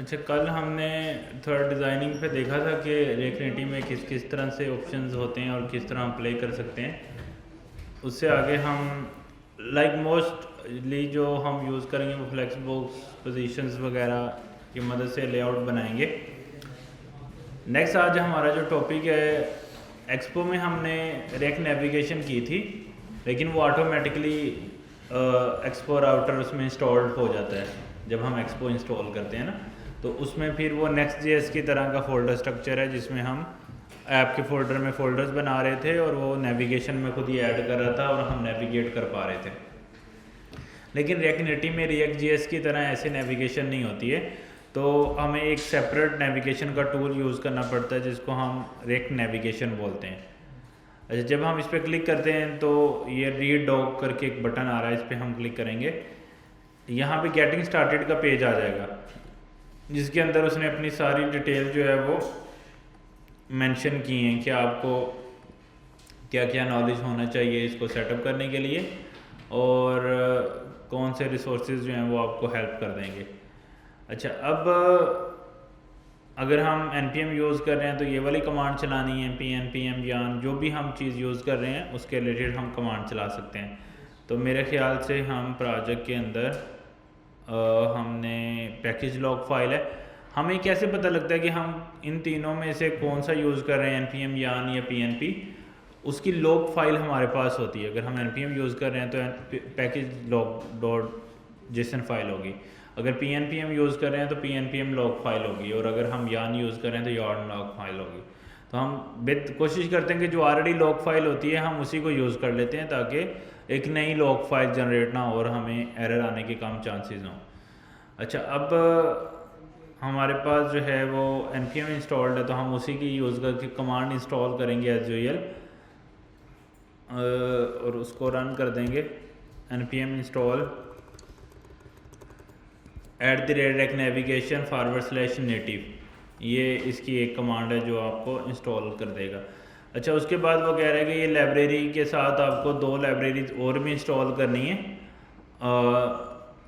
अच्छा, कल हमने थोड़ा डिज़ाइनिंग पे देखा था कि रेकनेटी में किस किस तरह से ऑप्शंस होते हैं और किस तरह हम प्ले कर सकते हैं। उससे आगे हम लाइक मोस्टली जो हम यूज़ करेंगे वो फ्लेक्स बॉक्स पोजीशंस वगैरह की मदद से लेआउट बनाएंगे। नेक्स्ट आज हमारा जो टॉपिक है, एक्सपो में हमने रेक नेविगेशन की थी, लेकिन वो ऑटोमेटिकली एक्सपो राउटर उसमें इंस्टॉल्ड हो जाता है जब हम एक्सपो इंस्टॉल करते हैं ना। तो उसमें फिर वो नेक्स्ट जेएस की तरह का फोल्डर स्ट्रक्चर है जिसमें हम ऐप के फोल्डर में फोल्डर्स बना रहे थे और वो नेविगेशन में खुद ही ऐड कर रहा था और हम नेविगेट कर पा रहे थे। लेकिन रेकनेटी में रिएक्ट जेएस की तरह ऐसे नेविगेशन नहीं होती है, तो हमें एक सेपरेट नेविगेशन का टूल यूज़ करना पड़ता है जिसको हम रेक नेविगेशन बोलते हैं। अच्छा, जब हम इस पर क्लिक करते हैं तो ये रीड डॉक करके एक बटन आ रहा है, इस पर हम क्लिक करेंगे। यहाँ पे गेटिंग स्टार्टेड का पेज आ जाएगा जिसके अंदर उसने अपनी सारी डिटेल जो है वो मेंशन की हैं कि आपको क्या क्या नॉलेज होना चाहिए इसको सेटअप करने के लिए और कौन से रिसोर्सेज जो हैं वो आपको हेल्प कर देंगे। अच्छा, अब अगर हम npm यूज़ कर रहे हैं तो ये वाली कमांड चलानी है, npm यान जो भी हम चीज़ यूज़ कर रहे हैं उसके रिलेटेड हम कमांड चला सकते हैं। तो मेरे ख्याल से हम प्रोजेक्ट के अंदर हमने पैकेज लॉग फाइल है। हमें कैसे पता लगता है कि हम इन तीनों में से कौन सा यूज़ कर रहे हैं, npm यान या pnp? उसकी लॉग फाइल हमारे पास होती है। अगर हम npm यूज़ कर रहे हैं तो package log dot JSON file होगी, अगर pnpm यूज़ कर रहे हैं तो pnpm लॉग फाइल होगी, और अगर हम यान यूज़ कर रहे हैं तो यान लॉग फाइल होगी। तो हम कोशिश करते हैं कि जो ऑलरेडी लॉग फाइल होती है हम उसी को यूज़ कर लेते हैं ताकि एक नई लॉग फाइल जनरेट ना हो और हमें एरर आने के कम चांसेस हों। अच्छा, अब हमारे पास जो है वो npm इंस्टॉल्ड है तो हम उसी की यूज़ करके कमांड इंस्टॉल करेंगे एज यूजुअल और उसको रन कर देंगे। npm install @rec navigation /native, ये इसकी एक कमांड है जो आपको इंस्टॉल कर देगा। अच्छा, उसके बाद वो कह रहा है कि ये लाइब्रेरी के साथ आपको 2 लाइब्रेरीज और भी इंस्टॉल करनी है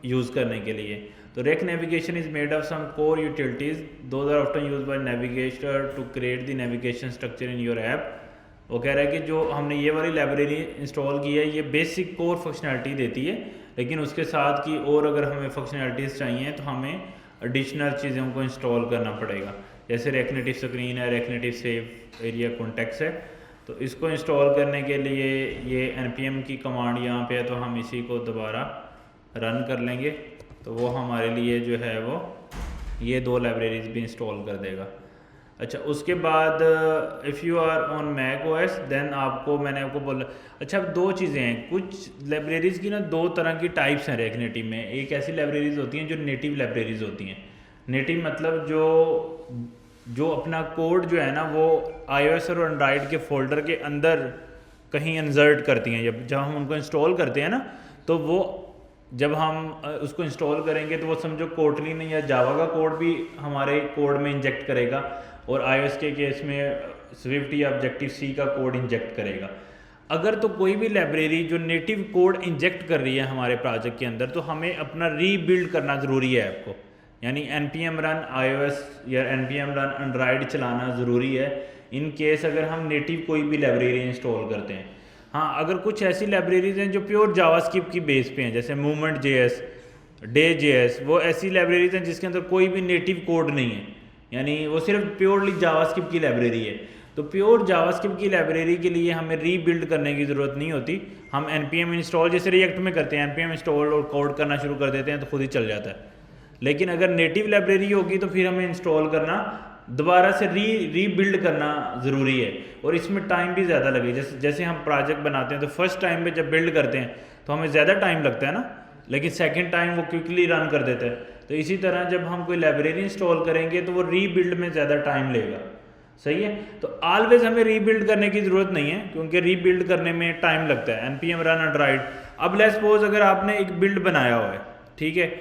यूज़ करने के लिए। तो React navigation is made of some core utilities, those are often used by navigator to create the navigation structure in your app. वो कह रहा है कि जो हमने ये वाली लाइब्रेरी इंस्टॉल की है ये बेसिक कोर फंक्शनैलिटी देती है, लेकिन उसके साथ की और अगर हमें फंक्शनैलिटीज़ चाहिए तो हमें एडिशनल चीज़ों को इंस्टॉल करना पड़ेगा। जैसे रेकनेटिव स्क्रीन है, रेकनेटिव सेव एरिया कॉन्टेक्स्ट है। तो इसको इंस्टॉल करने के लिए ये npm की कमांड यहाँ पे है, तो हम इसी को दोबारा रन कर लेंगे तो वो हमारे लिए जो है वो ये 2 लाइब्रेरीज भी इंस्टॉल कर देगा। अच्छा, उसके बाद if you are on Mac OS then मैंने आपको बोला। अच्छा, अब 2 चीज़ें हैं, कुछ लाइब्रेरीज़ की ना 2 तरह की टाइप्स हैं रेकनेटिव में। एक ऐसी लाइब्रेरीज़ होती हैं जो नेटिव लाइब्रेरीज़ होती हैं। नेटिव मतलब जो अपना कोड जो है ना वो iOS और एंड्रॉयड के फोल्डर के अंदर कहीं इंसर्ट करती हैं। जब हम उनको इंस्टॉल करते हैं ना तो वो जब हम उसको इंस्टॉल करेंगे तो वो समझो कोटलिन या जावा का कोड भी हमारे कोड में इंजेक्ट करेगा, और iOS के केस में स्विफ्ट या ऑब्जेक्टिव सी का कोड इंजेक्ट करेगा। अगर तो कोई भी लाइब्रेरी जो नेटिव कोड इंजेक्ट कर रही है हमारे प्रोजेक्ट के अंदर तो हमें अपना रीबिल्ड करना ज़रूरी है ऐप को, यानी npm रन iOS या npm रन एंड्रॉयड चलाना ज़रूरी है इन केस अगर हम नेटिव कोई भी लाइब्रेरी इंस्टॉल करते हैं। हाँ, अगर कुछ ऐसी लाइब्रेरीज हैं जो प्योर जावास्क्रिप्ट की बेस पे हैं जैसे मूवमेंट जेएस, डे जेएस, वो ऐसी लाइब्रेरीज हैं जिसके अंदर कोई भी नेटिव कोड नहीं है, यानी वो सिर्फ प्योरली जावास्क्रिप्ट की लाइब्रेरी है। तो प्योर जावास्क्रिप्ट की लाइब्रेरी के लिए हमें रीबिल्ड करने की ज़रूरत नहीं होती। हम npm इंस्टॉल जैसे रिएक्ट में करते हैं, npm इंस्टॉल और कोड करना शुरू कर देते हैं तो खुद ही चल जाता है। लेकिन अगर नेटिव लाइब्रेरी होगी तो फिर हमें इंस्टॉल करना दोबारा से रीबिल्ड करना ज़रूरी है, और इसमें टाइम भी ज़्यादा लगेगा। जैसे हम प्रोजेक्ट बनाते हैं तो फर्स्ट टाइम पे जब बिल्ड करते हैं तो हमें ज़्यादा टाइम लगता है ना, लेकिन सेकंड टाइम वो क्विकली रन कर देता है। तो इसी तरह जब हम कोई लाइब्रेरी इंस्टॉल करेंगे तो वो रीबिल्ड में ज़्यादा टाइम लेगा। सही है, तो ऑलवेज हमें रीबिल्ड करने की ज़रूरत नहीं है क्योंकि रीबिल्ड करने में टाइम लगता है। npm रन एंड्रॉयड, अब लेट्स सपोज अगर आपने एक बिल्ड बनाया हुआ है, ठीक है,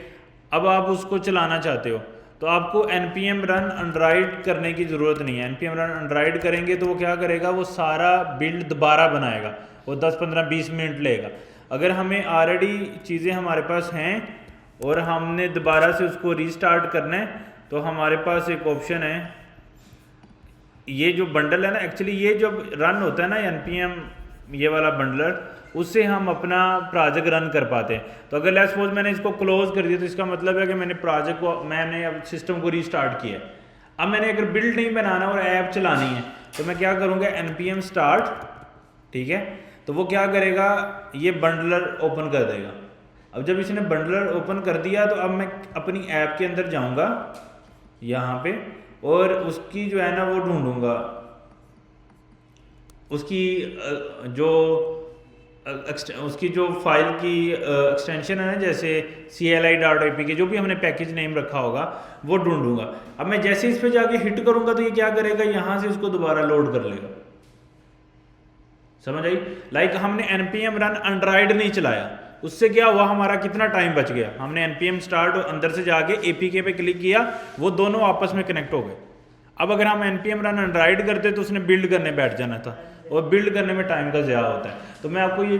अब आप उसको चलाना चाहते हो तो आपको npm रन एंड्रॉयड करने की ज़रूरत नहीं है। npm रन एंड्रॉयड करेंगे तो वो क्या करेगा, वो सारा बिल्ड दोबारा बनाएगा, वो 10-15-20 मिनट लेगा। अगर हमें ऑलरेडी चीज़ें हमारे पास हैं और हमने दोबारा से उसको रीस्टार्ट करना है तो हमारे पास एक ऑप्शन है, ये जो बंडल है ना, एक्चुअली ये जब रन होता है ना npm ये वाला बंडलर, उससे हम अपना प्रोजेक्ट रन कर पाते हैं। तो अगर लेट्स सपोज मैंने इसको क्लोज कर दिया तो इसका मतलब है कि मैंने अब सिस्टम को रीस्टार्ट किया। अब मैंने अगर बिल्ड नहीं बनाना और ऐप चलानी है तो मैं क्या करूँगा, npm स्टार्ट, ठीक है, तो वो क्या करेगा, ये बंडलर ओपन कर देगा। अब जब इसने बंडलर ओपन कर दिया तो अब मैं अपनी ऐप के अंदर जाऊँगा यहाँ पे, और उसकी जो है ना वो ढूंढूंगा, उसकी जो फाइल की एक्सटेंशन है ना, जैसे CLI.apk जो भी हमने पैकेज नेम रखा होगा वो ढूंढूंगा। अब मैं जैसे इस पे जाके हिट करूंगा तो ये क्या करेगा, यहाँ से उसको दोबारा लोड कर लेगा। समझ आई? लाइक हमने npm रन एंड्रॉइड नहीं चलाया, उससे क्या हुआ, हमारा कितना टाइम बच गया। हमने npm स्टार्ट अंदर से जाके APK पे क्लिक किया, वो दोनों आपस में कनेक्ट हो गए। अब अगर हम npm रन एंड्रॉइड करते तो उसने बिल्ड करने बैठ जाना था, और बिल्ड करने में टाइम का ज़्यादा होता है। तो मैं आपको ये,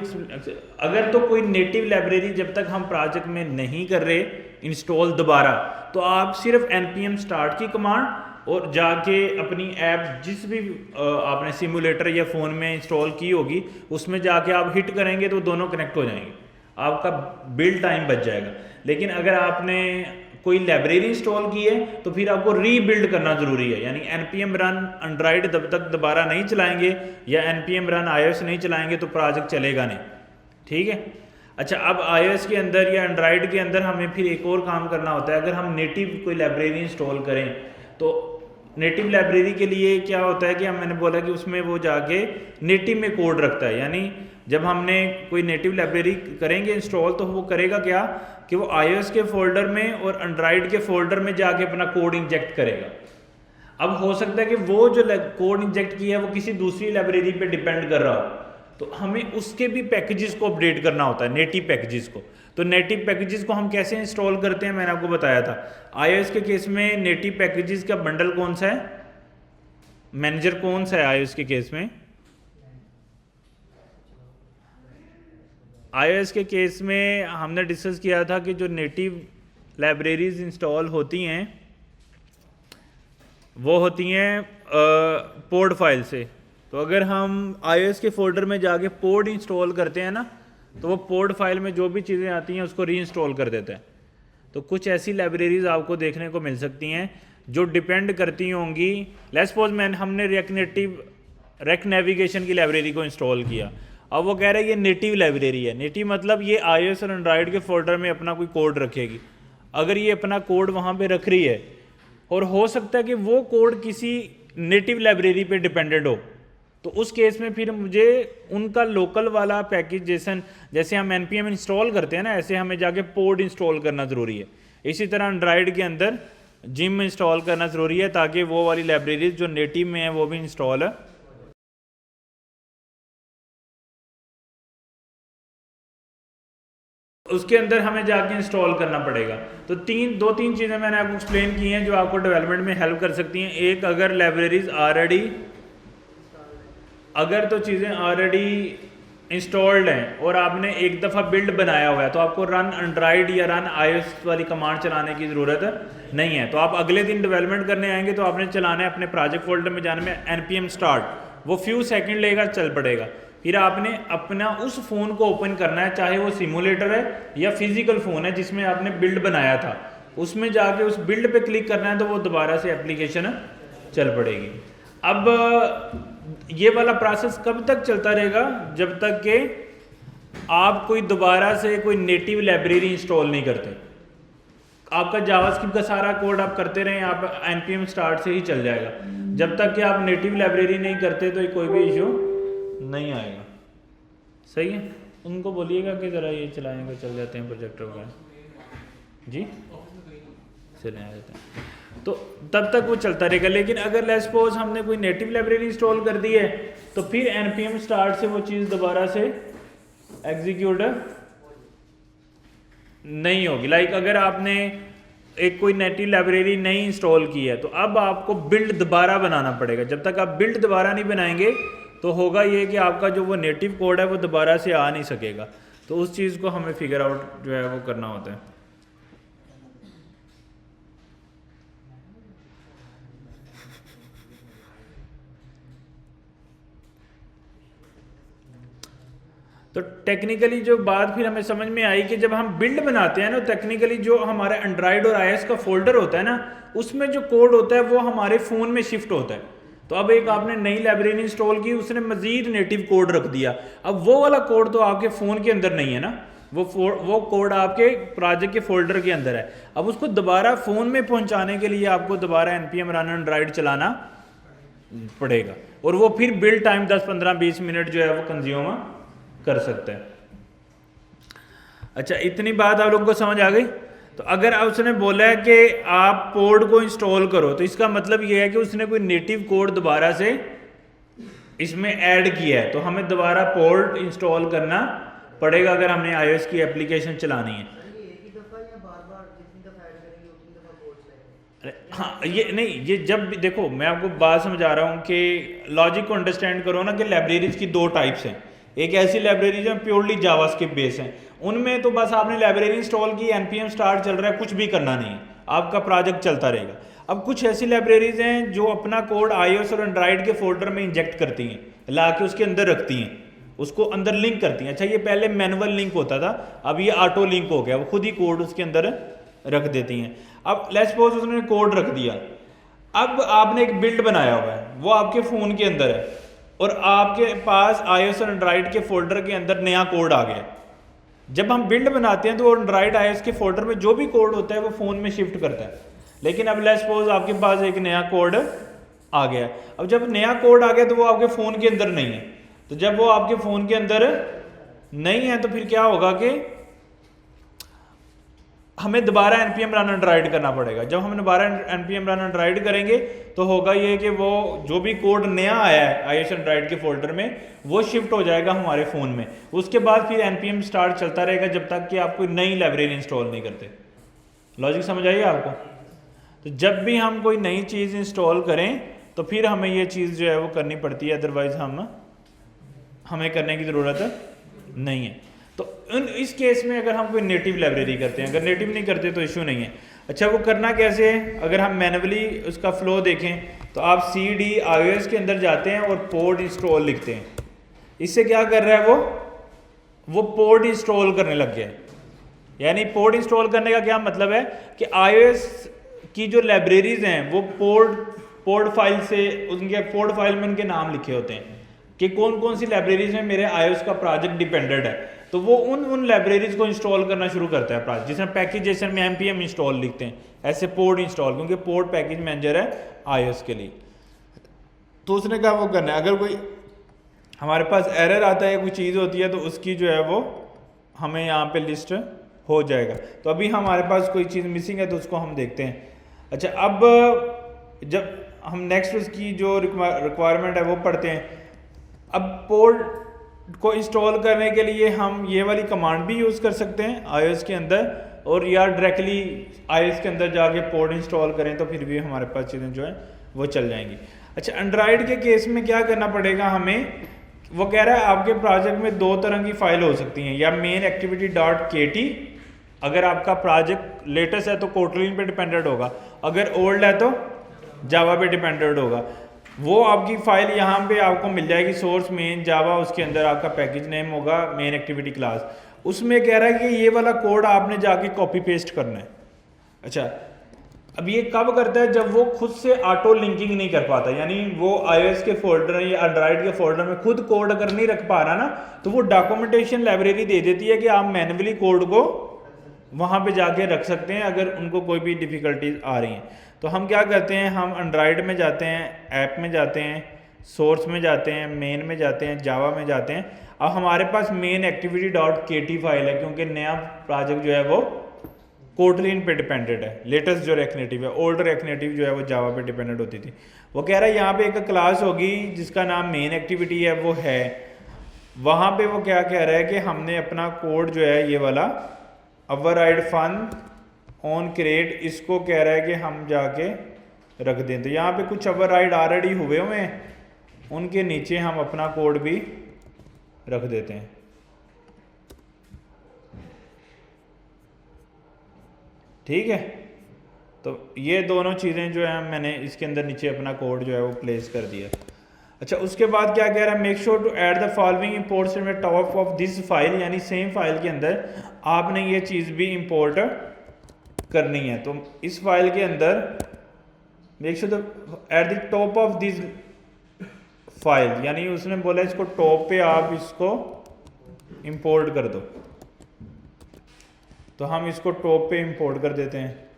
अगर तो कोई नेटिव लाइब्रेरी जब तक हम प्रोजेक्ट में नहीं कर रहे इंस्टॉल दोबारा, तो आप सिर्फ npm स्टार्ट की कमांड और जाके अपनी ऐप जिस भी आपने सिमुलेटर या फ़ोन में इंस्टॉल की होगी उसमें जाके आप हिट करेंगे तो दोनों कनेक्ट हो जाएंगे, आपका बिल्ड टाइम बच जाएगा। लेकिन अगर आपने कोई लाइब्रेरी इंस्टॉल की है तो फिर आपको रीबिल्ड करना ज़रूरी है, यानी npm रन एंड्रॉइड जब तक दोबारा नहीं चलाएंगे या npm रन iOS नहीं चलाएंगे तो प्रोजेक्ट चलेगा नहीं, ठीक है। अच्छा, अब iOS के अंदर या एंड्रॉइड के अंदर हमें फिर एक और काम करना होता है। अगर हम नेटिव कोई लाइब्रेरी इंस्टॉल करें तो नेटिव लाइब्रेरी के लिए क्या होता है कि मैंने बोला कि उसमें वो जाके नेटिव में कोड रखता है, यानी जब हमने कोई नेटिव लाइब्रेरी करेंगे इंस्टॉल तो वो करेगा क्या कि वो iOS के फोल्डर में और एंड्रॉइड के फोल्डर में जाके अपना कोड इंजेक्ट करेगा। अब हो सकता है कि वो जो कोड इंजेक्ट किया है वो किसी दूसरी लाइब्रेरी पे डिपेंड कर रहा हो, तो हमें उसके भी पैकेजेस को अपडेट करना होता है, नेटिव पैकेजेस को। तो नेटिव पैकेजेस को हम कैसे इंस्टॉल करते हैं, मैंने आपको बताया था। iOS के केस में नेटिव पैकेजेस का बंडल कौन सा है, मैनेजर कौन सा है iOS के केस में? iOS के केस में हमने डिस्कस किया था कि जो नेटिव लाइब्रेरीज इंस्टॉल होती हैं वो होती हैं पोड फाइल से। तो अगर हम iOS के फोल्डर में जाके पोड इंस्टॉल करते हैं ना, तो वो पोड फाइल में जो भी चीज़ें आती हैं उसको रीइंस्टॉल कर देता है। तो कुछ ऐसी लाइब्रेरीज आपको देखने को मिल सकती हैं जो डिपेंड करती होंगी, लेट्स सपोज हमने रेक नेविगेशन की लाइब्रेरी को इंस्टॉल किया। अब वो कह रहे हैं ये नेटिव लाइब्रेरी है। नेटिव मतलब ये iOS और एंड्रॉइड के फोल्डर में अपना कोई कोड रखेगी। अगर ये अपना कोड वहाँ पे रख रही है और हो सकता है कि वो कोड किसी नेटिव लाइब्रेरी पे डिपेंडेंट हो, तो उस केस में फिर मुझे उनका लोकल वाला पैकेज जैसे हम npm इंस्टॉल करते हैं ना, ऐसे हमें जाके पोड इंस्टॉल करना ज़रूरी है। इसी तरह एंड्रॉइड के अंदर जिम इंस्टॉल करना ज़रूरी है ताकि वो वाली लाइब्रेरीज जो नेटिव में है वो भी इंस्टॉल है। उसके अंदर हमें जाके इंस्टॉल करना पड़ेगा। तो दो तीन चीज़ें मैंने आपको एक्सप्लेन की हैं जो आपको डेवलपमेंट में हेल्प कर सकती हैं। एक, अगर लाइब्रेरीज अगर तो चीज़ें ऑलरेडी इंस्टॉल्ड हैं और आपने एक दफ़ा बिल्ड बनाया हुआ है तो आपको रन एंड्रॉइड या रन iOS वाली कमांड चलाने की ज़रूरत नहीं है। तो आप अगले दिन डेवलपमेंट करने आएंगे तो आपने चलाना है अपने प्रोजेक्ट फोल्डर में जाने में npm स्टार्ट, वो फ्यू सेकंड लेगा, चल पड़ेगा। फिर आपने अपना उस फ़ोन को ओपन करना है, चाहे वो सिमुलेटर है या फिजिकल फ़ोन है जिसमें आपने बिल्ड बनाया था, उसमें जाके उस बिल्ड पे क्लिक करना है तो वो दोबारा से एप्लीकेशन चल पड़ेगी। अब ये वाला प्रोसेस कब तक चलता रहेगा? जब तक कि आप कोई दोबारा से कोई नेटिव लाइब्रेरी इंस्टॉल नहीं करते। आपका जावास्क्रिप्ट का सारा कोड आप करते रहें, आप npm स्टार्ट से ही चल जाएगा। जब तक कि आप नेटिव लाइब्रेरी नहीं करते तो कोई भी इशू नहीं आएगा। सही है? उनको बोलिएगा कि ज़रा ये चलाएंगे, चल जाते हैं प्रोजेक्टर वगैरह जी, चले आ जाते हैं, तो तब तक वो चलता रहेगा। लेकिन अगर लेट्स सपोज हमने कोई नेटिव लाइब्रेरी इंस्टॉल कर दी है तो फिर npm स्टार्ट से वो चीज़ दोबारा से एग्जीक्यूट नहीं होगी। लाइक अगर आपने एक कोई नेटिव लाइब्रेरी नहीं इंस्टॉल की है तो अब आपको बिल्ड दोबारा बनाना पड़ेगा। जब तक आप बिल्ड दोबारा नहीं बनाएंगे तो होगा ये कि आपका जो वो नेटिव कोड है वो दोबारा से आ नहीं सकेगा। तो उस चीज़ को हमें फिगर आउट जो है वो करना होता है। तो टेक्निकली जो बात फिर हमें समझ में आई कि जब हम बिल्ड बनाते हैं ना, टेक्निकली जो हमारा एंड्रॉयड और आईओएस का फोल्डर होता है ना, उसमें जो कोड होता है वो हमारे फ़ोन में शिफ्ट होता है। तो अब एक आपने नई लाइब्रेरी इंस्टॉल की, उसने मजीद नेटिव कोड रख दिया। अब वो वाला कोड तो आपके फ़ोन के अंदर नहीं है ना, वो कोड आपके प्रोजेक्ट के फोल्डर के अंदर है। अब उसको दोबारा फ़ोन में पहुंचाने के लिए आपको दोबारा npm run एंड्रॉयड चलाना पड़ेगा, और वो फिर बिल्ड टाइम 10-15-20 मिनट जो है वो कंज्यूम कर सकता है। अच्छा, इतनी बात आप लोगों को समझ आ गई। तो अगर उसने बोला है कि आप पोड को इंस्टॉल करो, तो इसका मतलब ये है कि उसने कोई नेटिव कोड दोबारा से इसमें ऐड किया है, तो हमें दोबारा पोड इंस्टॉल करना पड़ेगा अगर हमने iOS की एप्लीकेशन चलानी है। हाँ, ये नहीं, ये जब भी देखो, मैं आपको बात समझा रहा हूँ कि लॉजिक को अंडरस्टैंड करो ना, कि लाइब्रेरीज की दो टाइप्स हैं। एक ऐसी लाइब्रेरी जो प्योरली जावास्क्रिप्ट बेस है, उनमें तो बस आपने लाइब्रेरी इंस्टॉल की, npm स्टार्ट चल रहा है, कुछ भी करना नहीं है, आपका प्रोजेक्ट चलता रहेगा। अब कुछ ऐसी लाइब्रेरीज हैं जो अपना कोड iOS और एंड्रॉयड के फोल्डर में इंजेक्ट करती हैं, ला के उसके अंदर रखती हैं, उसको अंदर लिंक करती हैं। अच्छा, ये पहले मैनुअल लिंक होता था, अब ये ऑटो लिंक हो गया, वो खुद ही कोड उसके अंदर रख देती हैं। अब लेट्स सपोज उसने कोड रख दिया, अब आपने एक बिल्ड बनाया हुआ है, वो आपके फ़ोन के अंदर है, और आपके पास iOS और एंड्रॉयड के फोल्डर के अंदर नया कोड आ गया। जब हम बिल्ड बनाते हैं तो एंड्रॉयड iOS के फोल्डर में जो भी कोड होता है वो फ़ोन में शिफ्ट करता है। लेकिन अब लेट्स सपोज आपके पास एक नया कोड आ गया, अब जब नया कोड आ गया तो वो आपके फ़ोन के अंदर नहीं है। तो जब वो आपके फ़ोन के अंदर नहीं है तो फिर क्या होगा कि हमें दोबारा npm run एंड्रॉयड करना पड़ेगा। जब हम दोबारा npm run एंड्रॉयड करेंगे तो होगा ये कि वो जो भी कोड नया आया है iOS एंड्रॉयड के फोल्डर में, वो शिफ्ट हो जाएगा हमारे फ़ोन में। उसके बाद फिर npm स्टार्ट चलता रहेगा जब तक कि आप कोई नई लाइब्रेरी इंस्टॉल नहीं करते। लॉजिक समझ आइए आपको? तो जब भी हम कोई नई चीज़ इंस्टॉल करें तो फिर हमें ये चीज़ जो है वो करनी पड़ती है, अदरवाइज़ हमें करने की ज़रूरत नहीं है। तो इस केस में अगर हम कोई नेटिव लाइब्रेरी करते हैं, अगर नेटिव नहीं करते तो इशू नहीं है। अच्छा, वो करना कैसे है? अगर हम मैनुअली उसका फ्लो देखें तो आप cd iOS के अंदर जाते हैं और पोड इंस्टॉल लिखते हैं। इससे क्या कर रहा है वो पोड इंस्टॉल करने लग गया है। यानी पोड इंस्टॉल करने का क्या मतलब है कि iOS की जो लाइब्रेरीज हैं वो पोड फाइल से, उनके पोड फाइल में उनके नाम लिखे होते हैं कि कौन कौन सी लाइब्रेरीज में मेरे iOS का प्रोजेक्ट डिपेंडेंट है। तो वो उन लाइब्रेरीज को इंस्टॉल करना शुरू करता है प्रोजेक्ट। जिसमें पैकेजेशन में npm इंस्टॉल लिखते हैं, ऐसे पोड इंस्टॉल, क्योंकि पोड पैकेज मैनेजर है iOS के लिए। तो उसने क्या वो करना है, अगर कोई हमारे पास एरर आता है, कोई चीज़ होती है, तो उसकी जो है वो हमें यहाँ पे लिस्ट हो जाएगा। तो अभी हमारे पास कोई चीज़ मिसिंग है तो उसको हम देखते हैं। अच्छा, अब जब हम नेक्स्ट उसकी जो रिक्वायरमेंट है वो पढ़ते हैं। अब पोड को इंस्टॉल करने के लिए हम ये वाली कमांड भी यूज़ कर सकते हैं iOS के अंदर, और या डायरेक्टली iOS के अंदर जाके पोड इंस्टॉल करें तो फिर भी हमारे पास चीज़ें जो है वो चल जाएंगी। अच्छा, एंड्रॉयड के केस में क्या करना पड़ेगा हमें? वो कह रहा है आपके प्रोजेक्ट में दो तरह की फाइल हो सकती हैं, या मेन एक्टिविटी डॉट kt, अगर आपका प्रोजेक्ट लेटेस्ट है तो कोटलिन पे डिपेंडेंट होगा, अगर ओल्ड है तो जावा पे डिपेंडेंट होगा। वो आपकी फाइल यहाँ पे आपको मिल जाएगी, सोर्स मेन जावा, उसके अंदर आपका पैकेज नेम होगा मेन एक्टिविटी क्लास। उसमें कह रहा है कि ये वाला कोड आपने जाके कॉपी पेस्ट करना है। अच्छा, अब ये कब करता है? जब वो खुद से ऑटो लिंकिंग नहीं कर पाता, यानी वो iOS के फोल्डर या एंड्रॉयड के फोल्डर में खुद कोड अगर नहीं रख पा रहा ना, तो वो डॉक्यूमेंटेशन लाइब्रेरी दे देती है कि आप मैन्युअली कोड को वहाँ पे जाके रख सकते हैं अगर उनको कोई भी डिफ़िकल्टीज आ रही हैं। तो हम क्या करते हैं, हम एंड्रॉयड में जाते हैं, ऐप में जाते हैं, सोर्स में जाते हैं, मेन में जाते हैं, जावा में जाते हैं। अब हमारे पास main activity dot kt file है, क्योंकि नया प्रोजेक्ट जो है वो कोटलिन पे डिपेंडेंट है, लेटेस्ट जो रेक नेटिव है। ओल्ड रेक नेटिव जो है वो जावा पे डिपेंडेंट होती थी। वो कह रहा है यहाँ पे एक क्लास होगी जिसका नाम मेन एक्टिविटी है, वो है वहाँ पे। वो क्या कह रहा है कि हमने अपना कोड जो है ये वाला ओवरराइड फन ऑन क्रिएट, इसको कह रहा है कि हम जाके रख दें। तो यहाँ पे कुछ ओवरराइड ऑलरेडी हुए हैं, उनके नीचे हम अपना कोड भी रख देते हैं। ठीक है, तो ये दोनों चीज़ें जो है मैंने इसके अंदर नीचे अपना कोड जो है वो प्लेस कर दिया। अच्छा, उसके बाद क्या कह रहा है, make sure to add the following imports in top of this file, यानी सेम फाइल के अंदर आपने ये चीज़ भी इंपोर्ट करनी है। तो इस फाइल के अंदर make sure at the top of this file, यानी उसने बोला इसको टॉप पे आप इसको इंपोर्ट कर दो। तो हम इसको टॉप पे इंपोर्ट कर देते हैं।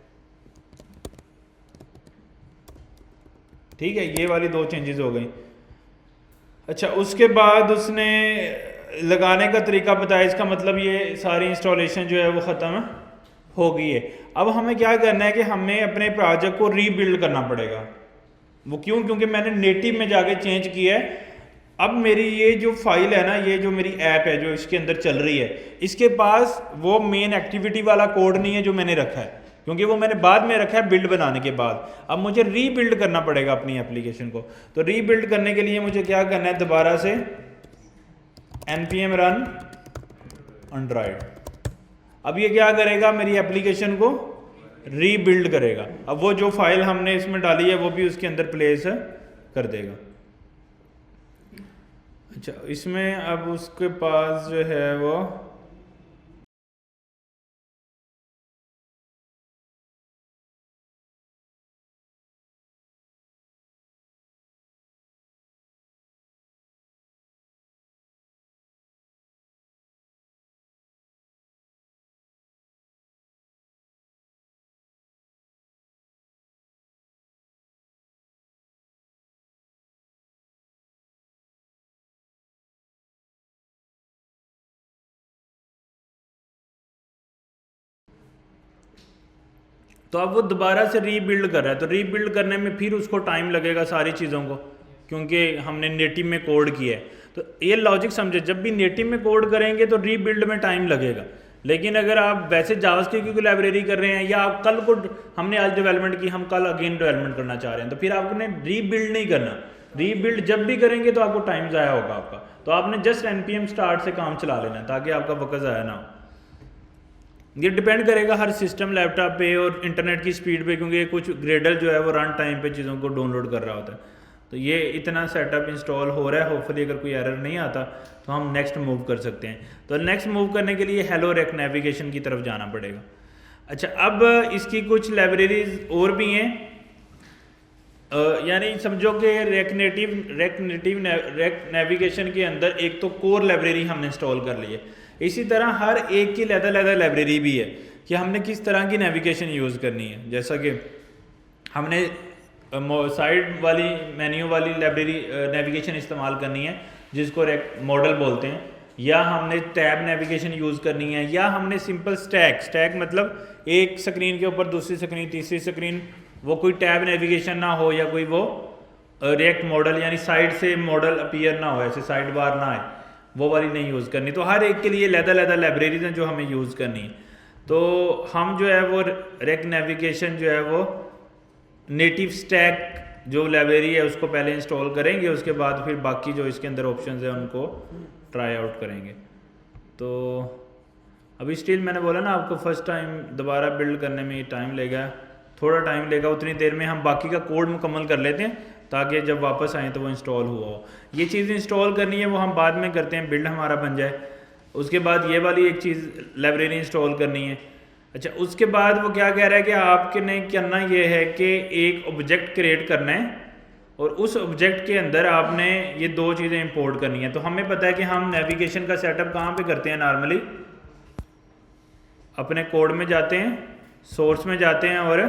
ठीक है, ये वाली दो चेंजेस हो गई। अच्छा, उसके बाद उसने लगाने का तरीका बताया, इसका मतलब ये सारी इंस्टॉलेशन जो है वो ख़त्म हो गई है। अब हमें क्या करना है कि हमें अपने प्रोजेक्ट को रीबिल्ड करना पड़ेगा। वो क्यों? क्योंकि मैंने नेटिव में जाके चेंज किया है। अब मेरी ये जो फाइल है ना, ये जो मेरी ऐप है जो इसके अंदर चल रही है, इसके पास वो मेन एक्टिविटी वाला कोड नहीं है जो मैंने रखा है, क्योंकि वो मैंने बाद में रखा है बिल्ड बनाने के बाद। अब मुझे रीबिल्ड करना पड़ेगा अपनी एप्लीकेशन को। तो रीबिल्ड करने के लिए मुझे क्या करना है, दोबारा से npm run android। अब ये क्या करेगा, मेरी एप्लीकेशन को रीबिल्ड करेगा। अब वो जो फाइल हमने इसमें डाली है वो भी उसके अंदर प्लेस कर देगा। अच्छा, इसमें अब उसके पास जो है वो तो अब वो दोबारा से रीबिल्ड कर रहा है। तो रीबिल्ड करने में फिर उसको टाइम लगेगा सारी चीज़ों को, क्योंकि हमने नेटिव में कोड किया है। तो ये लॉजिक समझे, जब भी नेटिव में कोड करेंगे तो रीबिल्ड में टाइम लगेगा। लेकिन अगर आप वैसे जावास्क्रिप्ट की लाइब्रेरी कर रहे हैं, या आप कल को हमने आज डेवलपमेंट की, हम कल अगेन डेवलपमेंट करना चाह रहे हैं, तो फिर आपने रीबिल्ड नहीं करना। रीबिल्ड जब भी करेंगे तो आपको टाइम ज़ाया होगा आपका। तो आपने जस्ट npm स्टार्ट से काम चला लेना ताकि आपका वक्त ज़ाया ना हो। ये डिपेंड करेगा हर सिस्टम, लैपटॉप पे और इंटरनेट की स्पीड पे, क्योंकि कुछ ग्रेडल जो है वो रन टाइम पे चीज़ों को डाउनलोड कर रहा होता है। तो ये इतना सेटअप इंस्टॉल हो रहा है। होपफुली अगर कोई एरर नहीं आता तो हम नेक्स्ट मूव कर सकते हैं। तो नेक्स्ट मूव करने के लिए हेलो रेक नेविगेशन की तरफ जाना पड़ेगा। अच्छा, अब इसकी कुछ लाइब्रेरीज और भी हैं, यानी समझो कि रेक नेविगेशन के अंदर एक तो कोर लाइब्रेरी हमने इंस्टॉल कर ली है। इसी तरह हर एक की अलग-अलग लाइब्रेरी भी है कि हमने किस तरह की नेविगेशन यूज़ करनी है। जैसा कि हमने साइड वाली मेन्यू वाली लाइब्रेरी नेविगेशन इस्तेमाल करनी है जिसको रेक मॉडल बोलते हैं, या हमने टैब नेविगेशन यूज़ करनी है, या हमने सिंपल स्टैक मतलब एक स्क्रीन के ऊपर दूसरी स्क्रीन, तीसरी स्क्रीन, वो कोई टैब नेविगेशन ना हो, या कोई वो रेक्ट मॉडल यानी साइड से मॉडल अपीयर ना हो, ऐसे साइड बार ना आए, वो वाली नहीं यूज़ करनी। तो हर एक के लिए लहदा लाइब्रेरीज हैं जो हमें यूज़ करनी है। तो हम जो है वो रेक नेविगेशन जो है वो नेटिव स्टैक जो लाइब्रेरी है उसको पहले इंस्टॉल करेंगे, उसके बाद फिर बाकी जो इसके अंदर ऑप्शंस हैं उनको ट्राई आउट करेंगे। तो अभी स्टिल मैंने बोला ना आपको फर्स्ट टाइम दोबारा बिल्ड करने में टाइम लेगा, थोड़ा टाइम लेगा। उतनी देर में हम बाकी का कोड मुकम्मल कर लेते हैं ताकि जब वापस आएँ तो वो इंस्टॉल हुआ हो। ये चीज़ इंस्टॉल करनी है वो हम बाद में करते हैं, बिल्ड हमारा बन जाए। उसके बाद ये वाली एक चीज़ लाइब्रेरी इंस्टॉल करनी है। अच्छा, उसके बाद वो क्या कह रहा है कि आपके ने करना ये है कि एक ऑब्जेक्ट क्रिएट करना है और उस ऑब्जेक्ट के अंदर आपने ये दो चीज़ें इंपोर्ट करनी है। तो हमें पता है कि हम नेविगेशन का सेटअप कहाँ पे करते हैं, नॉर्मली अपने कोड में जाते हैं, सोर्स में जाते हैं और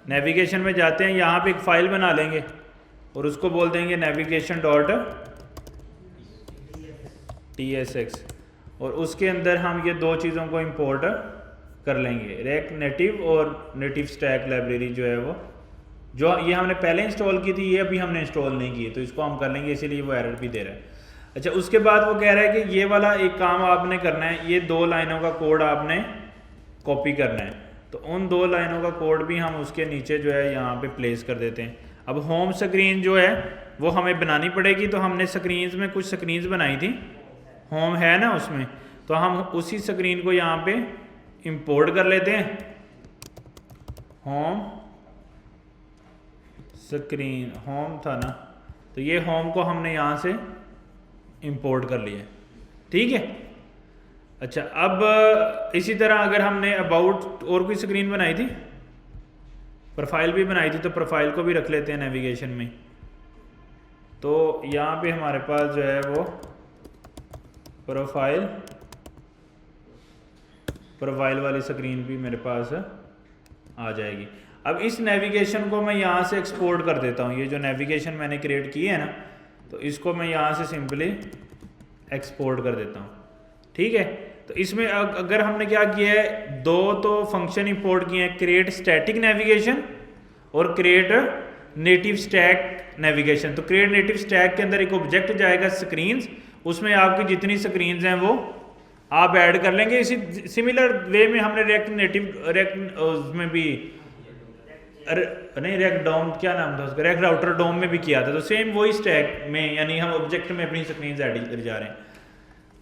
नेविगेशन में जाते हैं। यहाँ पे एक फ़ाइल बना लेंगे और उसको बोल देंगे navigation.tsx, और उसके अंदर हम ये दो चीज़ों को इंपोर्ट कर लेंगे, रेक नेटिव और नेटिव स्टैक लाइब्रेरी जो है वो, जो ये हमने पहले इंस्टॉल की थी, ये अभी हमने इंस्टॉल नहीं की, तो इसको हम कर लेंगे, इसीलिए वो एरर भी दे रहा है। अच्छा, उसके बाद वो कह रहा है कि ये वाला एक काम आपने करना है, ये 2 लाइनों का कोड आपने कॉपी करना है। तो उन 2 लाइनों का कोड भी हम उसके नीचे जो है यहाँ पे प्लेस कर देते हैं। अब होम स्क्रीन जो है वो हमें बनानी पड़ेगी, तो हमने स्क्रीन्स में कुछ स्क्रीन्स बनाई थी, होम है ना उसमें, तो हम उसी स्क्रीन को यहाँ पे इंपोर्ट कर लेते हैं। होम स्क्रीन, होम था ना, तो ये होम को हमने यहाँ से इंपोर्ट कर लिया, ठीक है। अच्छा, अब इसी तरह अगर हमने अबाउट और कोई स्क्रीन बनाई थी, प्रोफाइल भी बनाई थी, तो प्रोफाइल को भी रख लेते हैं नेविगेशन में। तो यहाँ पे हमारे पास जो है वो प्रोफाइल वाली स्क्रीन भी मेरे पास आ जाएगी। अब इस नेविगेशन को मैं यहाँ से एक्सपोर्ट कर देता हूँ। ये जो नेविगेशन मैंने क्रिएट की है ना, तो इसको मैं यहाँ से सिंपली एक्सपोर्ट कर देता हूँ, ठीक है। तो इसमें अगर हमने क्या किया है, दो तो फंक्शन इंपोर्ट किए हैं, क्रिएट स्टैटिक नेविगेशन और क्रिएट नेटिव स्टैक नेविगेशन। तो क्रिएट नेटिव स्टैक के अंदर एक ऑब्जेक्ट जाएगा स्क्रीन्स, उसमें आपकी जितनी स्क्रीन्स हैं वो आप ऐड कर लेंगे। इसी सिमिलर वे में हमने रिएक्ट उसमें भी नहीं, रिएक्ट डोम क्या नाम था उसका, रिएक्ट राउटर डोम में भी किया था। तो सेम वही स्टैक में, यानी हम ऑब्जेक्ट में अपनी स्क्रीन ऐड कर जा रहे हैं।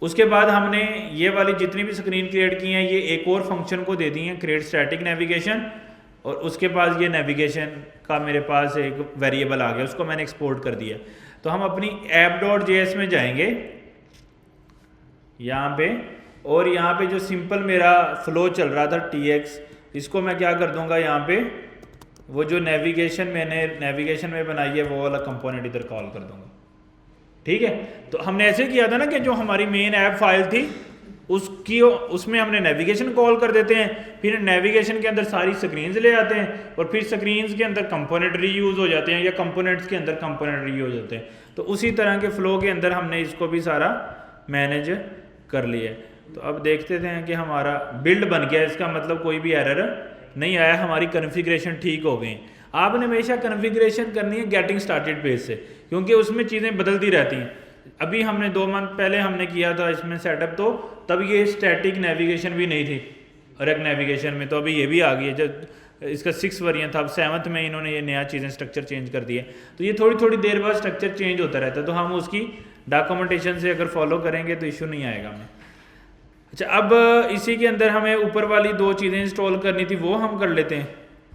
उसके बाद हमने ये वाली जितनी भी स्क्रीन क्रिएट की हैं, ये एक और फंक्शन को दे दी हैं, क्रिएट स्टैटिक नेविगेशन, और उसके पास ये नेविगेशन का मेरे पास एक वेरिएबल आ गया, उसको मैंने एक्सपोर्ट कर दिया। तो हम अपनी app.js में जाएंगे यहाँ पे, और यहाँ पे जो सिंपल मेरा फ्लो चल रहा था tx, इसको मैं क्या कर दूंगा, यहाँ पे वो जो नेविगेशन मैंने नेविगेशन में बनाई है वो वाला कंपोनेंट इधर कॉल कर दूंगा, ठीक है। तो हमने ऐसे किया था ना कि जो हमारी मेन ऐप फाइल थी उसमें हमने नेविगेशन कॉल कर देते हैं, फिर नेविगेशन के अंदर सारी स्क्रीन्स ले आते हैं, और फिर स्क्रीन्स के अंदर कंपोनेंट रीयूज हो जाते हैं, या कंपोनेंट्स के अंदर कंपोनेंट रीयूज होते हैं। तो उसी तरह के फ्लो के अंदर हमने इसको भी सारा मैनेज कर लिया। तो अब देखते हैं कि हमारा बिल्ड बन गया, इसका मतलब कोई भी एरर नहीं आया, हमारी कन्फिग्रेशन ठीक हो गई। आपने हमेशा कन्फिग्रेशन करनी है गेटिंग स्टार्टेड पेज से, क्योंकि उसमें चीज़ें बदलती रहती हैं। अभी हमने 2 मंथ पहले हमने किया था इसमें सेटअप, तो तब ये स्टैटिक नेविगेशन भी नहीं थी रिएक्ट नेविगेशन में, तो अभी ये भी आ गई है। जब इसका 6 वर्जन था, अब 7th में इन्होंने ये नया चीज़ें स्ट्रक्चर चेंज कर दिया। तो ये थोड़ी थोड़ी देर बाद स्ट्रक्चर चेंज होता रहता है, तो हम उसकी डॉक्यूमेंटेशन से अगर फॉलो करेंगे तो इशू नहीं आएगा हमें। अच्छा, अब इसी के अंदर हमें ऊपर वाली 2 चीज़ें इंस्टॉल करनी थी, वो हम कर लेते हैं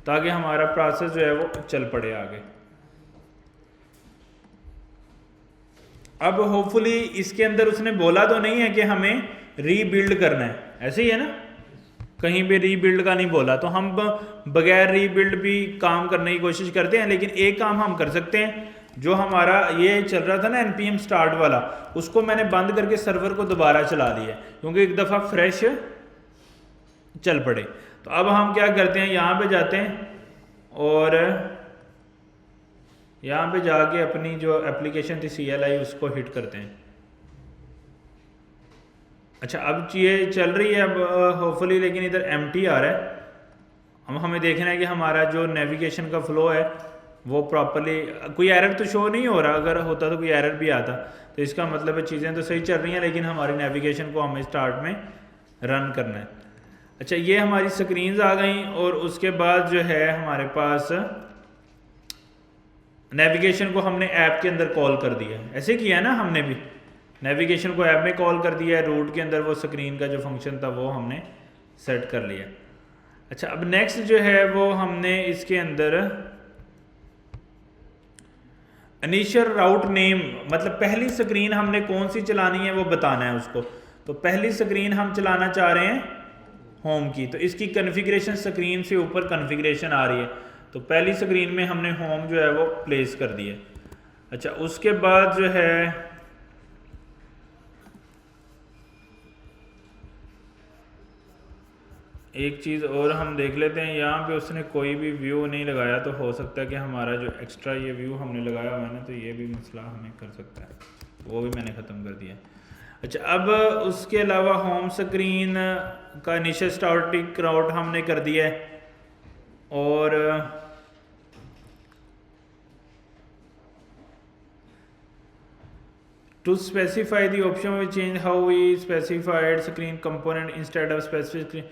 ताकि हमारा प्रोसेस जो है वो चल पड़े आगे। अब होपफुली इसके अंदर उसने बोला तो नहीं है कि हमें रीबिल्ड करना है, ऐसे ही है ना, कहीं पे रीबिल्ड का नहीं बोला। तो हम बगैर रीबिल्ड भी काम करने की कोशिश करते हैं, लेकिन एक काम हम कर सकते हैं, जो हमारा ये चल रहा था ना npm स्टार्ट वाला, उसको मैंने बंद करके सर्वर को दोबारा चला दिया, क्योंकि एक दफ़ा फ्रेश चल पड़े। तो अब हम क्या करते हैं, यहाँ पे जाते हैं और यहाँ पे जाके अपनी जो एप्लीकेशन थी CLI उसको हिट करते हैं। अच्छा, अब ये चल रही है अब होपफुली, लेकिन इधर एम्प्टी आ रहा है। अब हमें देखना है कि हमारा जो नेविगेशन का फ्लो है वो प्रॉपरली, कोई एरर तो शो नहीं हो रहा, अगर होता तो कोई एरर भी आता तो इसका मतलब है चीज़ें तो सही चल रही हैं, लेकिन हमारी नेविगेशन को हमें स्टार्ट में रन करना है। अच्छा, ये हमारी स्क्रीन्स आ गई, और उसके बाद जो है हमारे पास नेविगेशन को हमने ऐप के अंदर कॉल कर दिया, ऐसे किया ना हमने भी, नेविगेशन को ऐप में कॉल कर दिया है, रूट के अंदर वो स्क्रीन का जो फंक्शन था वो हमने सेट कर लिया। अच्छा, अब नेक्स्ट जो है वो हमने इसके अंदर इनिशियल राउट नेम, मतलब पहली स्क्रीन हमने कौन सी चलानी है वो बताना है उसको। तो पहली स्क्रीन हम चलाना चाह रहे हैं होम की, तो इसकी कॉन्फ़िगरेशन स्क्रीन से ऊपर कॉन्फ़िगरेशन आ रही है, तो पहली स्क्रीन में हमने होम जो है वो प्लेस कर दिया। अच्छा, उसके बाद जो है एक चीज़ और हम देख लेते हैं, यहाँ पे उसने कोई भी व्यू नहीं लगाया, तो हो सकता है कि हमारा जो एक्स्ट्रा ये व्यू हमने लगाया हुआ है ना, तो ये भी मसला हमें कर सकता है, वो भी मैंने ख़त्म कर दिया। अच्छा, अब उसके अलावा होम स्क्रीन का इनिशियल स्टार्टिंग राउट हमने कर दिया है, और to specify the option we change how we specified screen component instead of specific screen.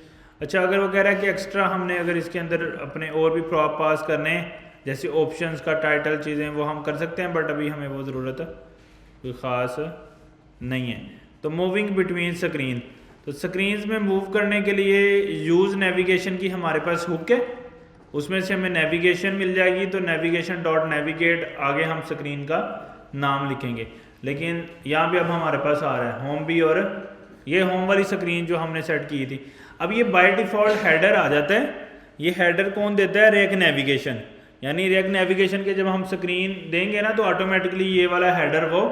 अच्छा, अगर वो कह रहा है कि एक्स्ट्रा हमने अगर इसके अंदर अपने और भी प्रॉप पास करने हैं, जैसे ऑप्शंस का टाइटल चीज़ें, वो हम कर सकते हैं, बट अभी हमें वो ज़रूरत कोई ख़ास नहीं है। तो मूविंग बिटवीन स्क्रीन, तो स्क्रीन्स में मूव करने के लिए यूज़ नेविगेशन की हमारे पास हुक है, उसमें से हमें नेविगेशन मिल जाएगी, तो नेविगेशन डॉट नेविगेट आगे हम स्क्रीन का नाम लिखेंगे। लेकिन यहाँ पे अब हमारे पास आ रहा है होम भी, और ये होम वाली स्क्रीन जो हमने सेट की थी। अब ये बाय डिफ़ॉल्ट हेडर आ जाता है। ये हेडर कौन देता है? React navigation. यानी रेक नेविगेशन के जब हम स्क्रीन देंगे ना तो ऑटोमेटिकली ये वाला हेडर वो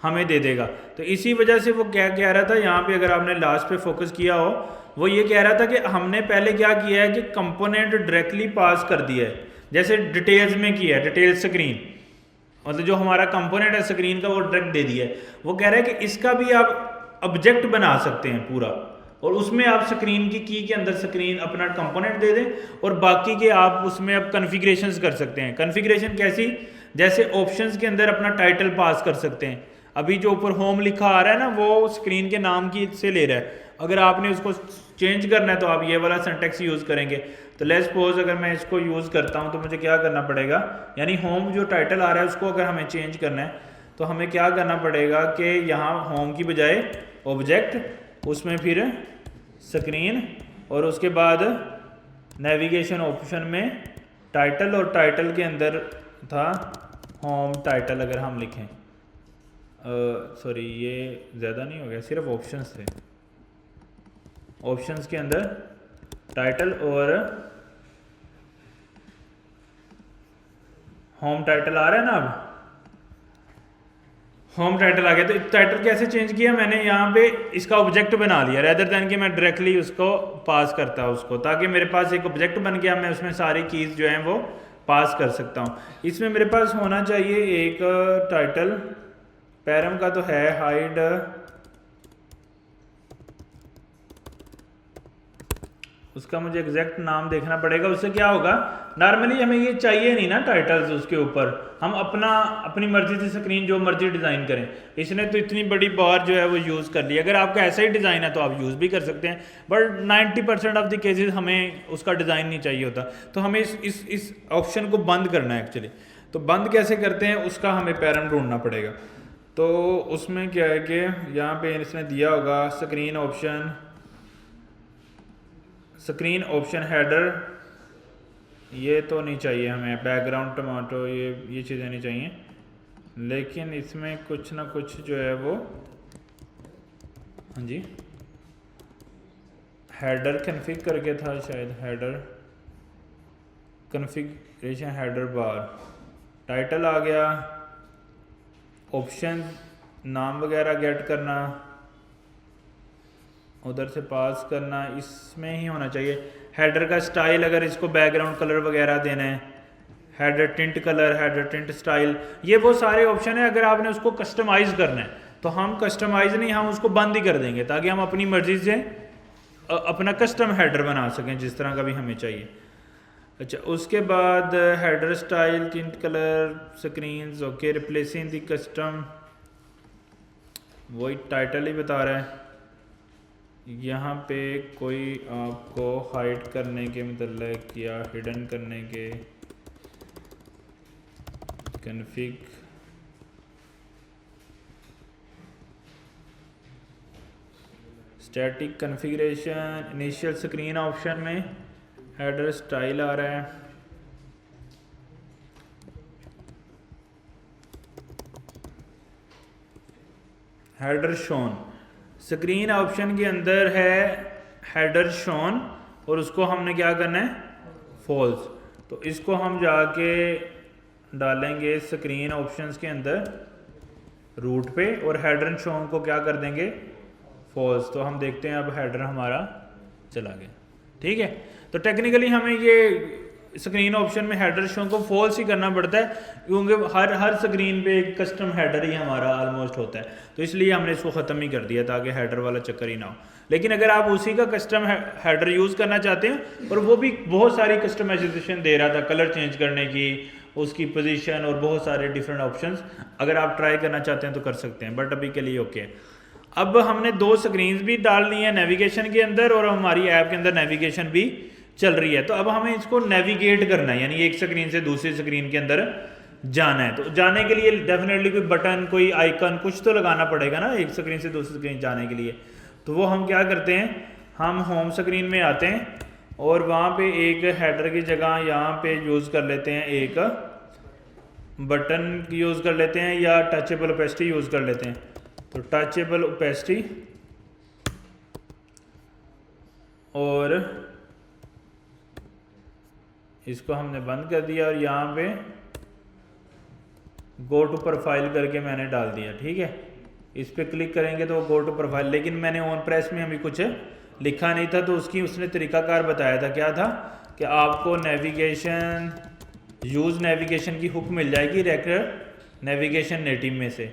हमें दे देगा। तो इसी वजह से वो क्या कह रहा था यहाँ पे, अगर आपने लास्ट पे फोकस किया हो, वो ये कह रहा था कि हमने पहले क्या किया है कि कंपोनेंट डायरेक्टली पास कर दिया है, जैसे डिटेल्स में किया है, डिटेल स्क्रीन, मतलब जो हमारा कंपोनेंट है स्क्रीन का वो डायरेक्ट दे दिया है। वो कह रहा है कि इसका भी आप ऑब्जेक्ट बना सकते हैं पूरा, और उसमें आप स्क्रीन की के अंदर स्क्रीन अपना कंपोनेंट दे दें, और बाकी के आप उसमें अब कन्फिग्रेशंस कर सकते हैं। कन्फिग्रेशन कैसी? जैसे ऑप्शंस के अंदर अपना टाइटल पास कर सकते हैं। अभी जो ऊपर होम लिखा आ रहा है ना, वो स्क्रीन के नाम की से ले रहा है। अगर आपने उसको चेंज करना है तो आप ये वाला सिंटैक्स यूज़ करेंगे। तो लेट्स सपोज अगर मैं इसको यूज़ करता हूँ तो मुझे क्या करना पड़ेगा, यानी होम जो टाइटल आ रहा है उसको अगर हमें चेंज करना है तो हमें क्या करना पड़ेगा कि यहाँ होम की बजाय ऑब्जेक्ट, उसमें फिर स्क्रीन, और उसके बाद नेविगेशन ऑप्शन में टाइटल, और टाइटल के अंदर था होम टाइटल। अगर हम लिखें सॉरी ये ज़्यादा नहीं हो गया, सिर्फ ऑप्शंस थे। ऑप्शंस के अंदर टाइटल और होम टाइटल आ रहा है ना। अब होम टाइटल आ गया। तो टाइटल कैसे चेंज किया मैंने, यहाँ पे इसका ऑब्जेक्ट बना लिया, रेदर देन कि मैं डायरेक्टली उसको पास करता उसको, ताकि मेरे पास एक ऑब्जेक्ट बन गया, मैं उसमें सारी कीज़ जो हैं वो पास कर सकता हूँ। इसमें मेरे पास होना चाहिए एक टाइटल, पैरम का तो है, हाइड उसका मुझे एग्जैक्ट नाम देखना पड़ेगा। उससे क्या होगा, नॉर्मली हमें ये चाहिए नहीं ना टाइटल्स उसके ऊपर, हम अपनी मर्जी से स्क्रीन जो मर्जी डिज़ाइन करें। इसने तो इतनी बड़ी बार जो है वो यूज़ कर ली। अगर आपका ऐसा ही डिज़ाइन है तो आप यूज़ भी कर सकते हैं, बट 90% ऑफ द केसेस हमें उसका डिज़ाइन नहीं चाहिए होता। तो हमें इस ऑप्शन को बंद करना है एक्चुअली। तो बंद कैसे करते हैं उसका हमें पैरम ढूंढना पड़ेगा। तो उसमें क्या है कि यहाँ पे इसने दिया होगा स्क्रीन ऑप्शन हेडर, ये तो नहीं चाहिए हमें, बैकग्राउंड टमाटो, ये चीज़ें नहीं चाहिए, लेकिन इसमें कुछ ना कुछ जो है वो, हाँ जी, हेडर कन्फिग करके था शायद, हेडर कन्फिग्रेशन हेडर बार, टाइटल आ गया, ऑप्शन नाम वगैरह गेट करना, उधर से पास करना, इसमें ही होना चाहिए। हेडर का स्टाइल, अगर इसको बैकग्राउंड कलर वगैरह देना है, header tint colour, header tint style, ये वो सारे ऑप्शन है। अगर आपने उसको कस्टमाइज़ करना है तो हम कस्टमाइज़ नहीं, हम उसको बंद ही कर देंगे ताकि हम अपनी मर्ज़ी से अपना कस्टम हेडर बना सकें जिस तरह का भी हमें चाहिए। अच्छा, उसके बाद header style, tint colour, screens, okay, replacing the custom, वही टाइटल ही बता रहा है। यहाँ पे कोई आपको हाइड करने के मतलब या हिडन करने के config, static configuration, initial screen option में हेडर स्टाइल आ रहा है। हेडर शोन, स्क्रीन ऑप्शन के अंदर है हेडर शोन, और उसको हमने क्या करना है, फॉल्स। तो इसको हम जाके डालेंगे स्क्रीन ऑप्शंस के अंदर रूट पे, और हेडर शोन को क्या कर देंगे, फॉल्स। तो हम देखते हैं अब हेडर हमारा चला गया। ठीक है, तो टेक्निकली हमें ये स्क्रीन ऑप्शन में हेडर शो को फॉल्स ही करना पड़ता है, क्योंकि हर स्क्रीन पे एक कस्टम हेडर ही हमारा ऑलमोस्ट होता है। तो इसलिए हमने इसको ख़त्म ही कर दिया ताकि हेडर वाला चक्कर ही ना हो। लेकिन अगर आप उसी का कस्टम हेडर यूज़ करना चाहते हैं, और वो भी बहुत सारी कस्टमाइजेशन दे रहा था, कलर चेंज करने की, उसकी पोजीशन, और बहुत सारे डिफरेंट ऑप्शंस, अगर आप ट्राई करना चाहते हैं तो कर सकते हैं, बट अभी के लिए ओके। अब हमने 2 स्क्रीन्स भी डालनी है नेविगेशन के अंदर, और हमारी ऐप के अंदर नेविगेशन भी चल रही है। तो अब हमें इसको नेविगेट करना है, यानी एक स्क्रीन से दूसरी स्क्रीन के अंदर जाना है। तो जाने के लिए डेफिनेटली कोई बटन, कोई आइकन, कुछ तो लगाना पड़ेगा ना एक स्क्रीन से दूसरी स्क्रीन जाने के लिए। तो वो हम क्या करते हैं, हम होम स्क्रीन में आते हैं, और वहाँ पे एक हेडर की जगह यहाँ पे यूज़ कर लेते हैं एक बटन यूज़ कर लेते हैं या टचेबल ओपेसिटी यूज़ कर लेते हैं। तो टचेबल ओपेसिटी और इसको हमने बंद कर दिया और यहाँ पे गो टू प्रोफाइल करके मैंने डाल दिया। ठीक है, इस पर क्लिक करेंगे तो गो टू प्रोफाइल, लेकिन मैंने ऑन प्रेस में अभी कुछ लिखा नहीं था तो उसने तरीकाकार बताया था। क्या था कि आपको नेविगेशन यूज़ नेविगेशन की हुक मिल जाएगी रेकर्ड नेविगेशन नेटिव में से,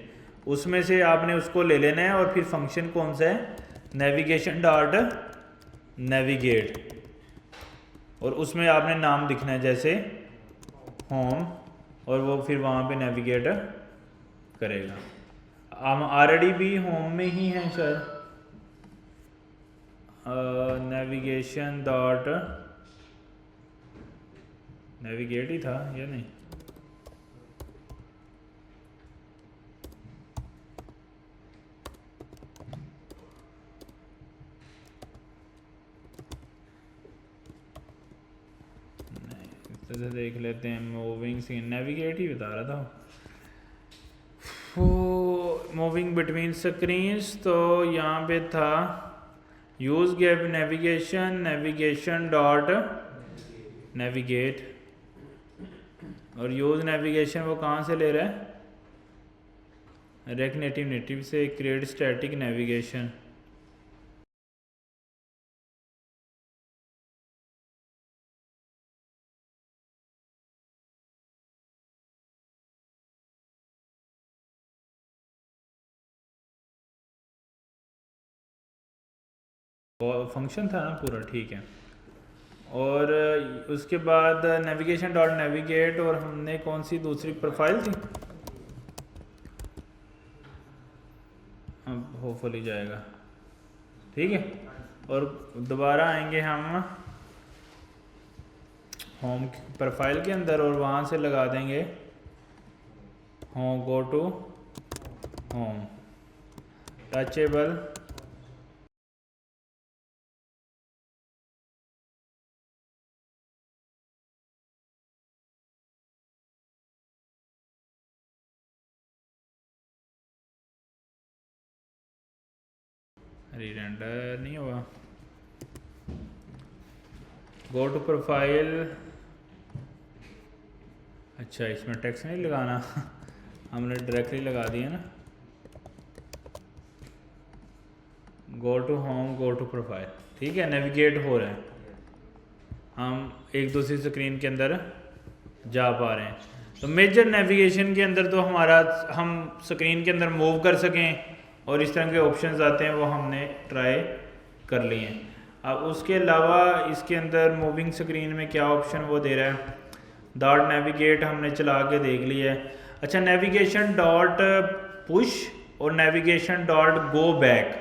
उसमें से आपने उसको ले लेना है और फिर फंक्शन कौन सा है, नेविगेशन डॉट नेविगेट, और उसमें आपने नाम दिखना है जैसे होम, और वो फिर वहाँ पे नेविगेट करेगा। हम ऑलरेडी भी होम में ही हैं शायद, नेविगेशन डॉट नेविगेट ही था या नहीं, तो देख लेते हैं। मूविंग सीन नेविगेट ही बता रहा था वो, मूविंग बिटवीन स्क्रीन्स। तो यहाँ पे था use gap navigation, navigation dot navigate, और यूज़ नेविगेशन वो कहाँ से ले रहा है, रेक नेटिव से, क्रिएट स्टैटिक नेविगेशन। फंक्शन था ना पूरा, ठीक है। और उसके बाद नेविगेशन डॉट नेविगेट, और हमने कौन सी दूसरी प्रोफाइल थी, अब होपफुली जाएगा। ठीक है, और दोबारा आएंगे हम होम प्रोफाइल के अंदर और वहाँ से लगा देंगे home, go to home, touchable rerender नहीं हुआ, गो टू प्रोफाइल। अच्छा, इसमें टेक्स्ट नहीं लगाना हमने डायरेक्टली लगा दिया ना, go to home, go to profile. ठीक है, नेविगेट हो रहा है, हम एक दूसरी स्क्रीन के अंदर जा पा रहे हैं। तो मेजर नेविगेशन के अंदर तो हमारा, हम स्क्रीन के अंदर मूव कर सकें और इस तरह के ऑप्शंस आते हैं वो हमने ट्राई कर लिए हैं। अब उसके अलावा इसके अंदर मूविंग स्क्रीन में क्या ऑप्शन वो दे रहा है, डॉट नेविगेट हमने चला के देख लिया है। अच्छा, नेविगेशन डॉट पुश और नेविगेशन डॉट गो बैक,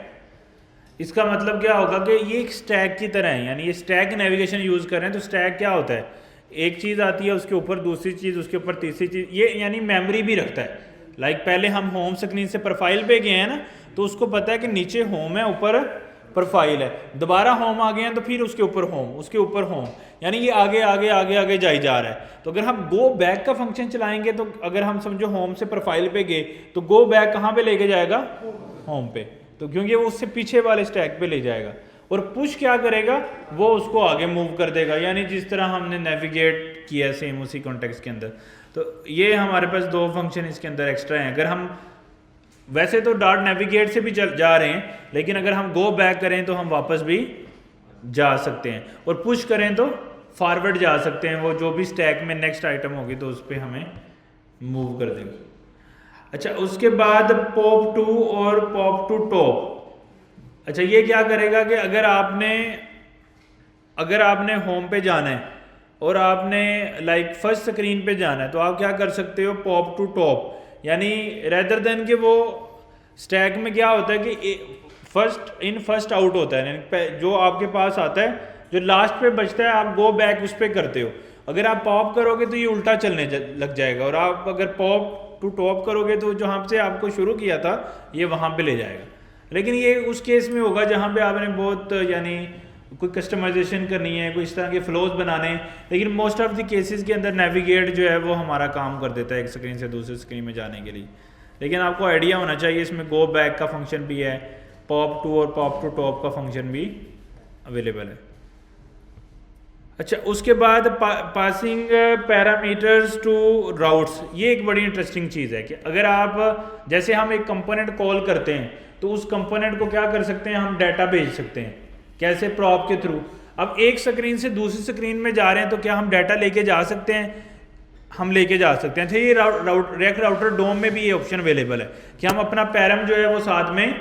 इसका मतलब क्या होगा कि ये एक स्टैक की तरह है, यानी ये स्टैक नेविगेशन यूज़ कर रहे हैं। तो स्टैक क्या होता है, एक चीज़ आती है उसके ऊपर दूसरी चीज़, उसके ऊपर तीसरी चीज़, ये यानी मेमोरी भी रखता है। लाइक पहले हम होम स्क्रीन से प्रोफाइल पे गए हैं ना, तो उसको पता है कि नीचे होम है, ऊपर प्रोफाइल है, दोबारा होम आ गए हैं तो फिर उसके ऊपर होम, उसके ऊपर होम, यानी ये आगे आगे आगे आगे जाई जा रहा है। तो अगर हम गो बैक का फंक्शन चलाएंगे तो अगर हम समझो होम से प्रोफाइल पे गए तो गो बैक कहाँ पे लेके जाएगा, होम पे, तो क्योंकि वो उससे पीछे वाले स्टैक पे ले जाएगा। और पुश क्या करेगा, वो उसको आगे मूव कर देगा, यानी जिस तरह हमने नेविगेट किया सेम उसी कॉन्टेक्स्ट के अंदर। तो ये हमारे पास दो फंक्शन इसके अंदर एक्स्ट्रा हैं। अगर हम वैसे तो डॉट नेविगेट से भी जा रहे हैं, लेकिन अगर हम गो बैक करें तो हम वापस भी जा सकते हैं, और पुश करें तो फॉरवर्ड जा सकते हैं, वो जो भी स्टैक में नेक्स्ट आइटम होगी तो उस पर हमें मूव कर देगा। अच्छा, उसके बाद पॉप टू और पॉप टू टॉप। अच्छा, ये क्या करेगा कि अगर आपने होम पे जाना है और आपने लाइक फर्स्ट स्क्रीन पे जाना है तो आप क्या कर सकते हो, पॉप टू टॉप, यानी रेदर देन कि वो स्टैक में क्या होता है कि फर्स्ट इन फर्स्ट आउट होता है, यानी जो आपके पास आता है जो लास्ट पे बचता है आप गो बैक उस पर करते हो। अगर आप पॉप करोगे तो ये उल्टा चलने लग जाएगा, और आप अगर पॉप टू टॉप करोगे तो जहाँ से आपको शुरू किया था ये वहाँ पे ले जाएगा। लेकिन ये उस केस में होगा जहाँ पे आपने बहुत यानी कोई कस्टमाइजेशन करनी है, कोई इस तरह के फ्लोज बनाने हैं, लेकिन मोस्ट ऑफ द केसेस के अंदर नेविगेट जो है वो हमारा काम कर देता है एक स्क्रीन से दूसरी स्क्रीन में जाने के लिए। लेकिन आपको आइडिया होना चाहिए इसमें गो बैक का फंक्शन भी है, पॉप टू और पॉप टू टॉप का फंक्शन भी अवेलेबल है। अच्छा, उसके बाद पासिंग पैरामीटर्स टू राउट्स, ये एक बड़ी इंटरेस्टिंग चीज़ है कि अगर आप जैसे हम एक कंपोनेंट कॉल करते हैं तो उस कंपोनेंट को क्या कर सकते हैं, हम डाटा भेज सकते हैं। कैसे? प्रॉप के थ्रू। अब एक स्क्रीन से दूसरी स्क्रीन में जा रहे हैं तो क्या हम डाटा लेके जा सकते हैं? हम लेके जा सकते हैं। तो ये रेक राउटर डोम में भी ये ऑप्शन अवेलेबल है कि हम अपना पैरम जो है वो साथ में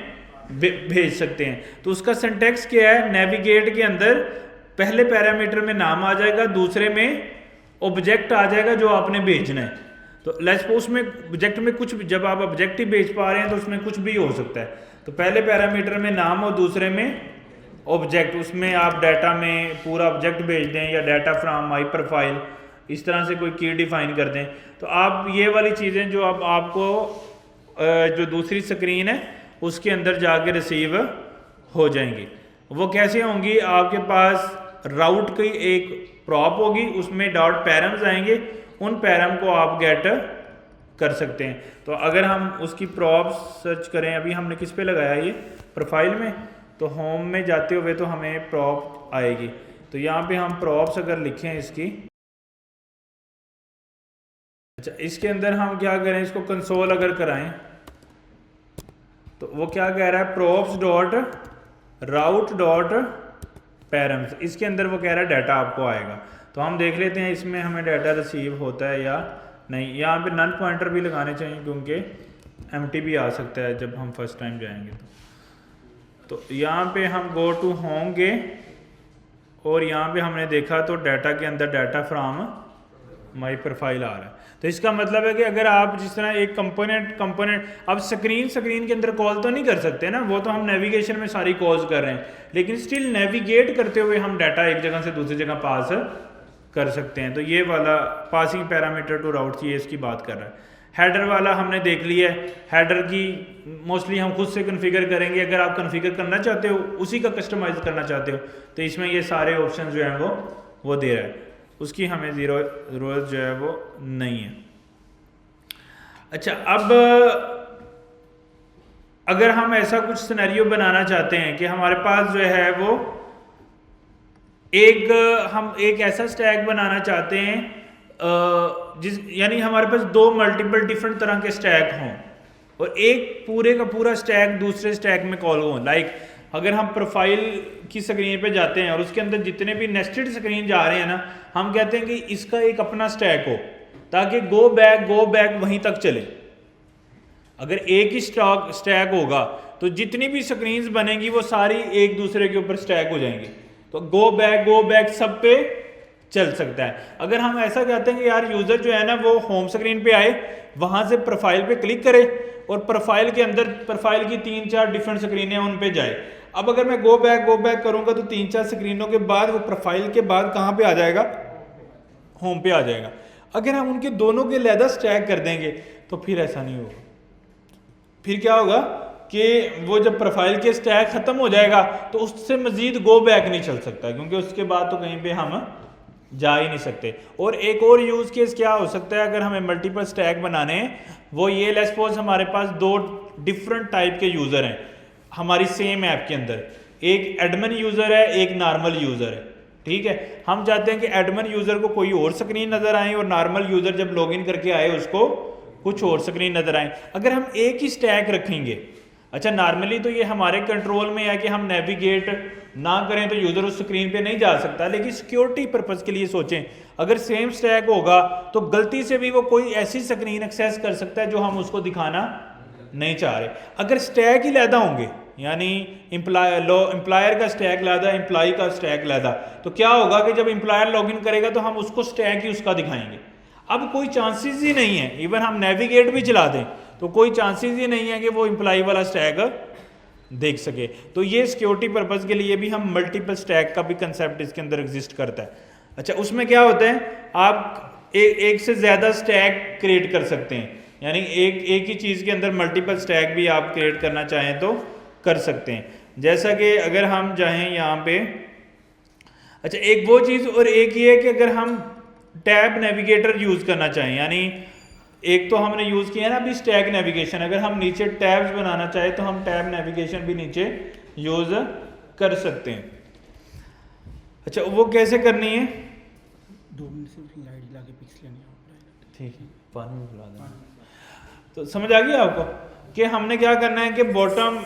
भेज सकते हैं। तो उसका सिंटेक्स क्या है? नेविगेट के अंदर पहले पैरामीटर में नाम आ जाएगा, दूसरे में ऑब्जेक्ट आ जाएगा जो आपने भेजना है। तो लेट्स सपोज उसमें ऑब्जेक्ट में कुछ भी, जब आप ऑब्जेक्ट ही भेज पा रहे हैं तो उसमें कुछ भी हो सकता है। तो पहले पैरामीटर में नाम और दूसरे में ऑब्जेक्ट, उसमें आप डाटा में पूरा ऑब्जेक्ट भेज दें या डाटा फ्रॉम माई प्रोफाइल, इस तरह से कोई की डिफाइन कर दें। तो आप ये वाली चीज़ें जो अब आपको जो दूसरी स्क्रीन है उसके अंदर जाके रिसीव हो जाएंगी। वो कैसे होंगी? आपके पास राउट की एक प्रॉप होगी, उसमें डॉट पैरम्स आएंगे, उन पैरम को आप गेट कर सकते हैं। तो अगर हम उसकी प्रॉप सर्च करें, अभी हमने किस पे लगाया ये प्रोफाइल में, तो होम में जाते हुए तो हमें प्रॉप आएगी। तो यहाँ पे हम प्रॉप्स अगर लिखें इसकी, अच्छा इसके अंदर हम क्या करें, इसको कंसोल अगर कराएं तो वो क्या कह रहा है, प्रॉप्स डॉट राउट डॉट पैरम्स, इसके अंदर वो कह रहा है डाटा आपको आएगा। तो हम देख लेते हैं इसमें हमें डाटा रिसीव होता है या नहीं। यहाँ पे नल पॉइंटर भी लगाने चाहिए क्योंकि एम्प्टी भी आ सकता है जब हम फर्स्ट टाइम जाएंगे। तो यहाँ पे हम गो टू होंगे और यहाँ पे हमने देखा तो डाटा के अंदर डाटा फ्रॉम माई प्रोफाइल आ रहा है। तो इसका मतलब है कि अगर आप जिस तरह एक कंपोनेंट अब स्क्रीन के अंदर कॉल तो नहीं कर सकते ना, वो तो हम नेविगेशन में सारी कॉल्स कर रहे हैं, लेकिन स्टिल नेविगेट करते हुए हम डाटा एक जगह से दूसरी जगह पास कर सकते हैं। तो ये वाला पासिंग पैरामीटर टू राउट ये इसकी बात कर रहा है। हेडर वाला हमने देख लिया है, हेडर की मोस्टली हम खुद से कन्फिगर करेंगे। अगर आप कन्फिगर करना चाहते हो, उसी का कस्टमाइज करना चाहते हो, तो इसमें ये सारे ऑप्शन जो हैं वो दे रहा है, उसकी हमें ज़रूरत जो है वो नहीं है। अच्छा, अब अगर हम ऐसा कुछ सिनेरियो बनाना चाहते हैं कि हमारे पास जो है वो हम एक ऐसा स्टैक बनाना चाहते हैं यानी हमारे पास दो मल्टीपल डिफरेंट तरह के स्टैक हों और एक पूरे का पूरा स्टैक दूसरे स्टैक में कॉल हो। लाइक अगर हम प्रोफाइल की स्क्रीन पे जाते हैं और उसके अंदर जितने भी नेस्टेड स्क्रीन जा रहे हैं ना, हम कहते हैं कि इसका एक अपना स्टैक हो ताकि गो बैक वहीं तक चले। अगर एक ही स्टैक होगा तो जितनी भी स्क्रीन्स बनेंगी वो सारी एक दूसरे के ऊपर स्टैक हो जाएंगी, तो गो बैक सब पे चल सकता है। अगर हम ऐसा कहते हैं कि यार यूज़र जो है ना वो होम स्क्रीन पे आए, वहाँ से प्रोफाइल पे क्लिक करे और प्रोफाइल के अंदर प्रोफाइल की 3-4 डिफरेंट स्क्रीनें उन पे जाए। अब अगर मैं गो बैक करूँगा तो 3-4 स्क्रीनों के बाद वो प्रोफाइल के बाद कहाँ पे आ जाएगा, होम पे आ जाएगा। अगर हम उनके दोनों के अलहदा स्टैक कर देंगे तो फिर ऐसा नहीं होगा। फिर क्या होगा कि वो जब प्रोफाइल के स्टैक ख़त्म हो जाएगा तो उससे मज़ीद गो बैक नहीं चल सकता, क्योंकि उसके बाद तो कहीं पे हम जा ही नहीं सकते। और एक और यूज़ केस क्या हो सकता है अगर हमें मल्टीपल स्टैक बनाने हैं, वो ये लेट्स सपोज हमारे पास 2 डिफरेंट टाइप के यूज़र हैं हमारी सेम ऐप के अंदर, एक एडमिन यूज़र है, एक नॉर्मल यूज़र है। ठीक है, हम चाहते हैं कि एडमिन यूज़र को कोई और स्क्रीन नज़र आए और नॉर्मल यूज़र जब लॉगिन करके आए उसको कुछ और स्क्रीन नज़र आए। अगर हम एक ही स्टैक रखेंगे, अच्छा नॉर्मली तो ये हमारे कंट्रोल में है कि हम नेविगेट ना करें तो यूज़र उस स्क्रीन पे नहीं जा सकता, लेकिन सिक्योरिटी पर्पज़ के लिए सोचें, अगर सेम स्टैक होगा तो गलती से भी वो कोई ऐसी स्क्रीन एक्सेस कर सकता है जो हम उसको दिखाना नहीं चाह रहे। अगर स्टैक ही लैदा होंगे, यानी एम्प्लॉयर का स्टैक लैदा, एम्प्लॉय का स्टैक लैदा, तो क्या होगा कि जब एम्प्लॉयर लॉगिन करेगा तो हम उसको स्टैक ही उसका दिखाएंगे। अब कोई चांसेस ही नहीं है, इवन हम नेविगेट भी चला दें तो कोई चांसेस ही नहीं है कि वो एम्प्लॉय वाला स्टैक देख सके। तो ये सिक्योरिटी पर्पज़ के लिए भी हम मल्टीपल स्टैक का भी कंसेप्ट इसके अंदर एग्जिस्ट करता है। अच्छा, उसमें क्या होता है, आप एक से ज़्यादा स्टैक क्रिएट कर सकते हैं, यानी एक ही चीज़ के अंदर मल्टीपल स्टैक भी आप क्रिएट करना चाहें तो कर सकते हैं। जैसा कि अगर हम चाहें यहाँ पे अच्छा, एक वो चीज़ और एक ये है कि अगर हम टैब नेविगेटर यूज़ करना चाहें, यानी एक तो हमने यूज़ किया ना अभी स्टैक नेविगेशन, अगर हम नीचे टैब्स बनाना चाहें तो हम टैब नेविगेशन भी नीचे यूज़ कर सकते हैं। अच्छा, वो कैसे करनी है? 2 मिनट से उसकी लाइट जला के पिक्स लेनी है। ठीक है, पानी में बुला देना। तो समझ आ गया आपको कि हमने क्या करना है कि बॉटम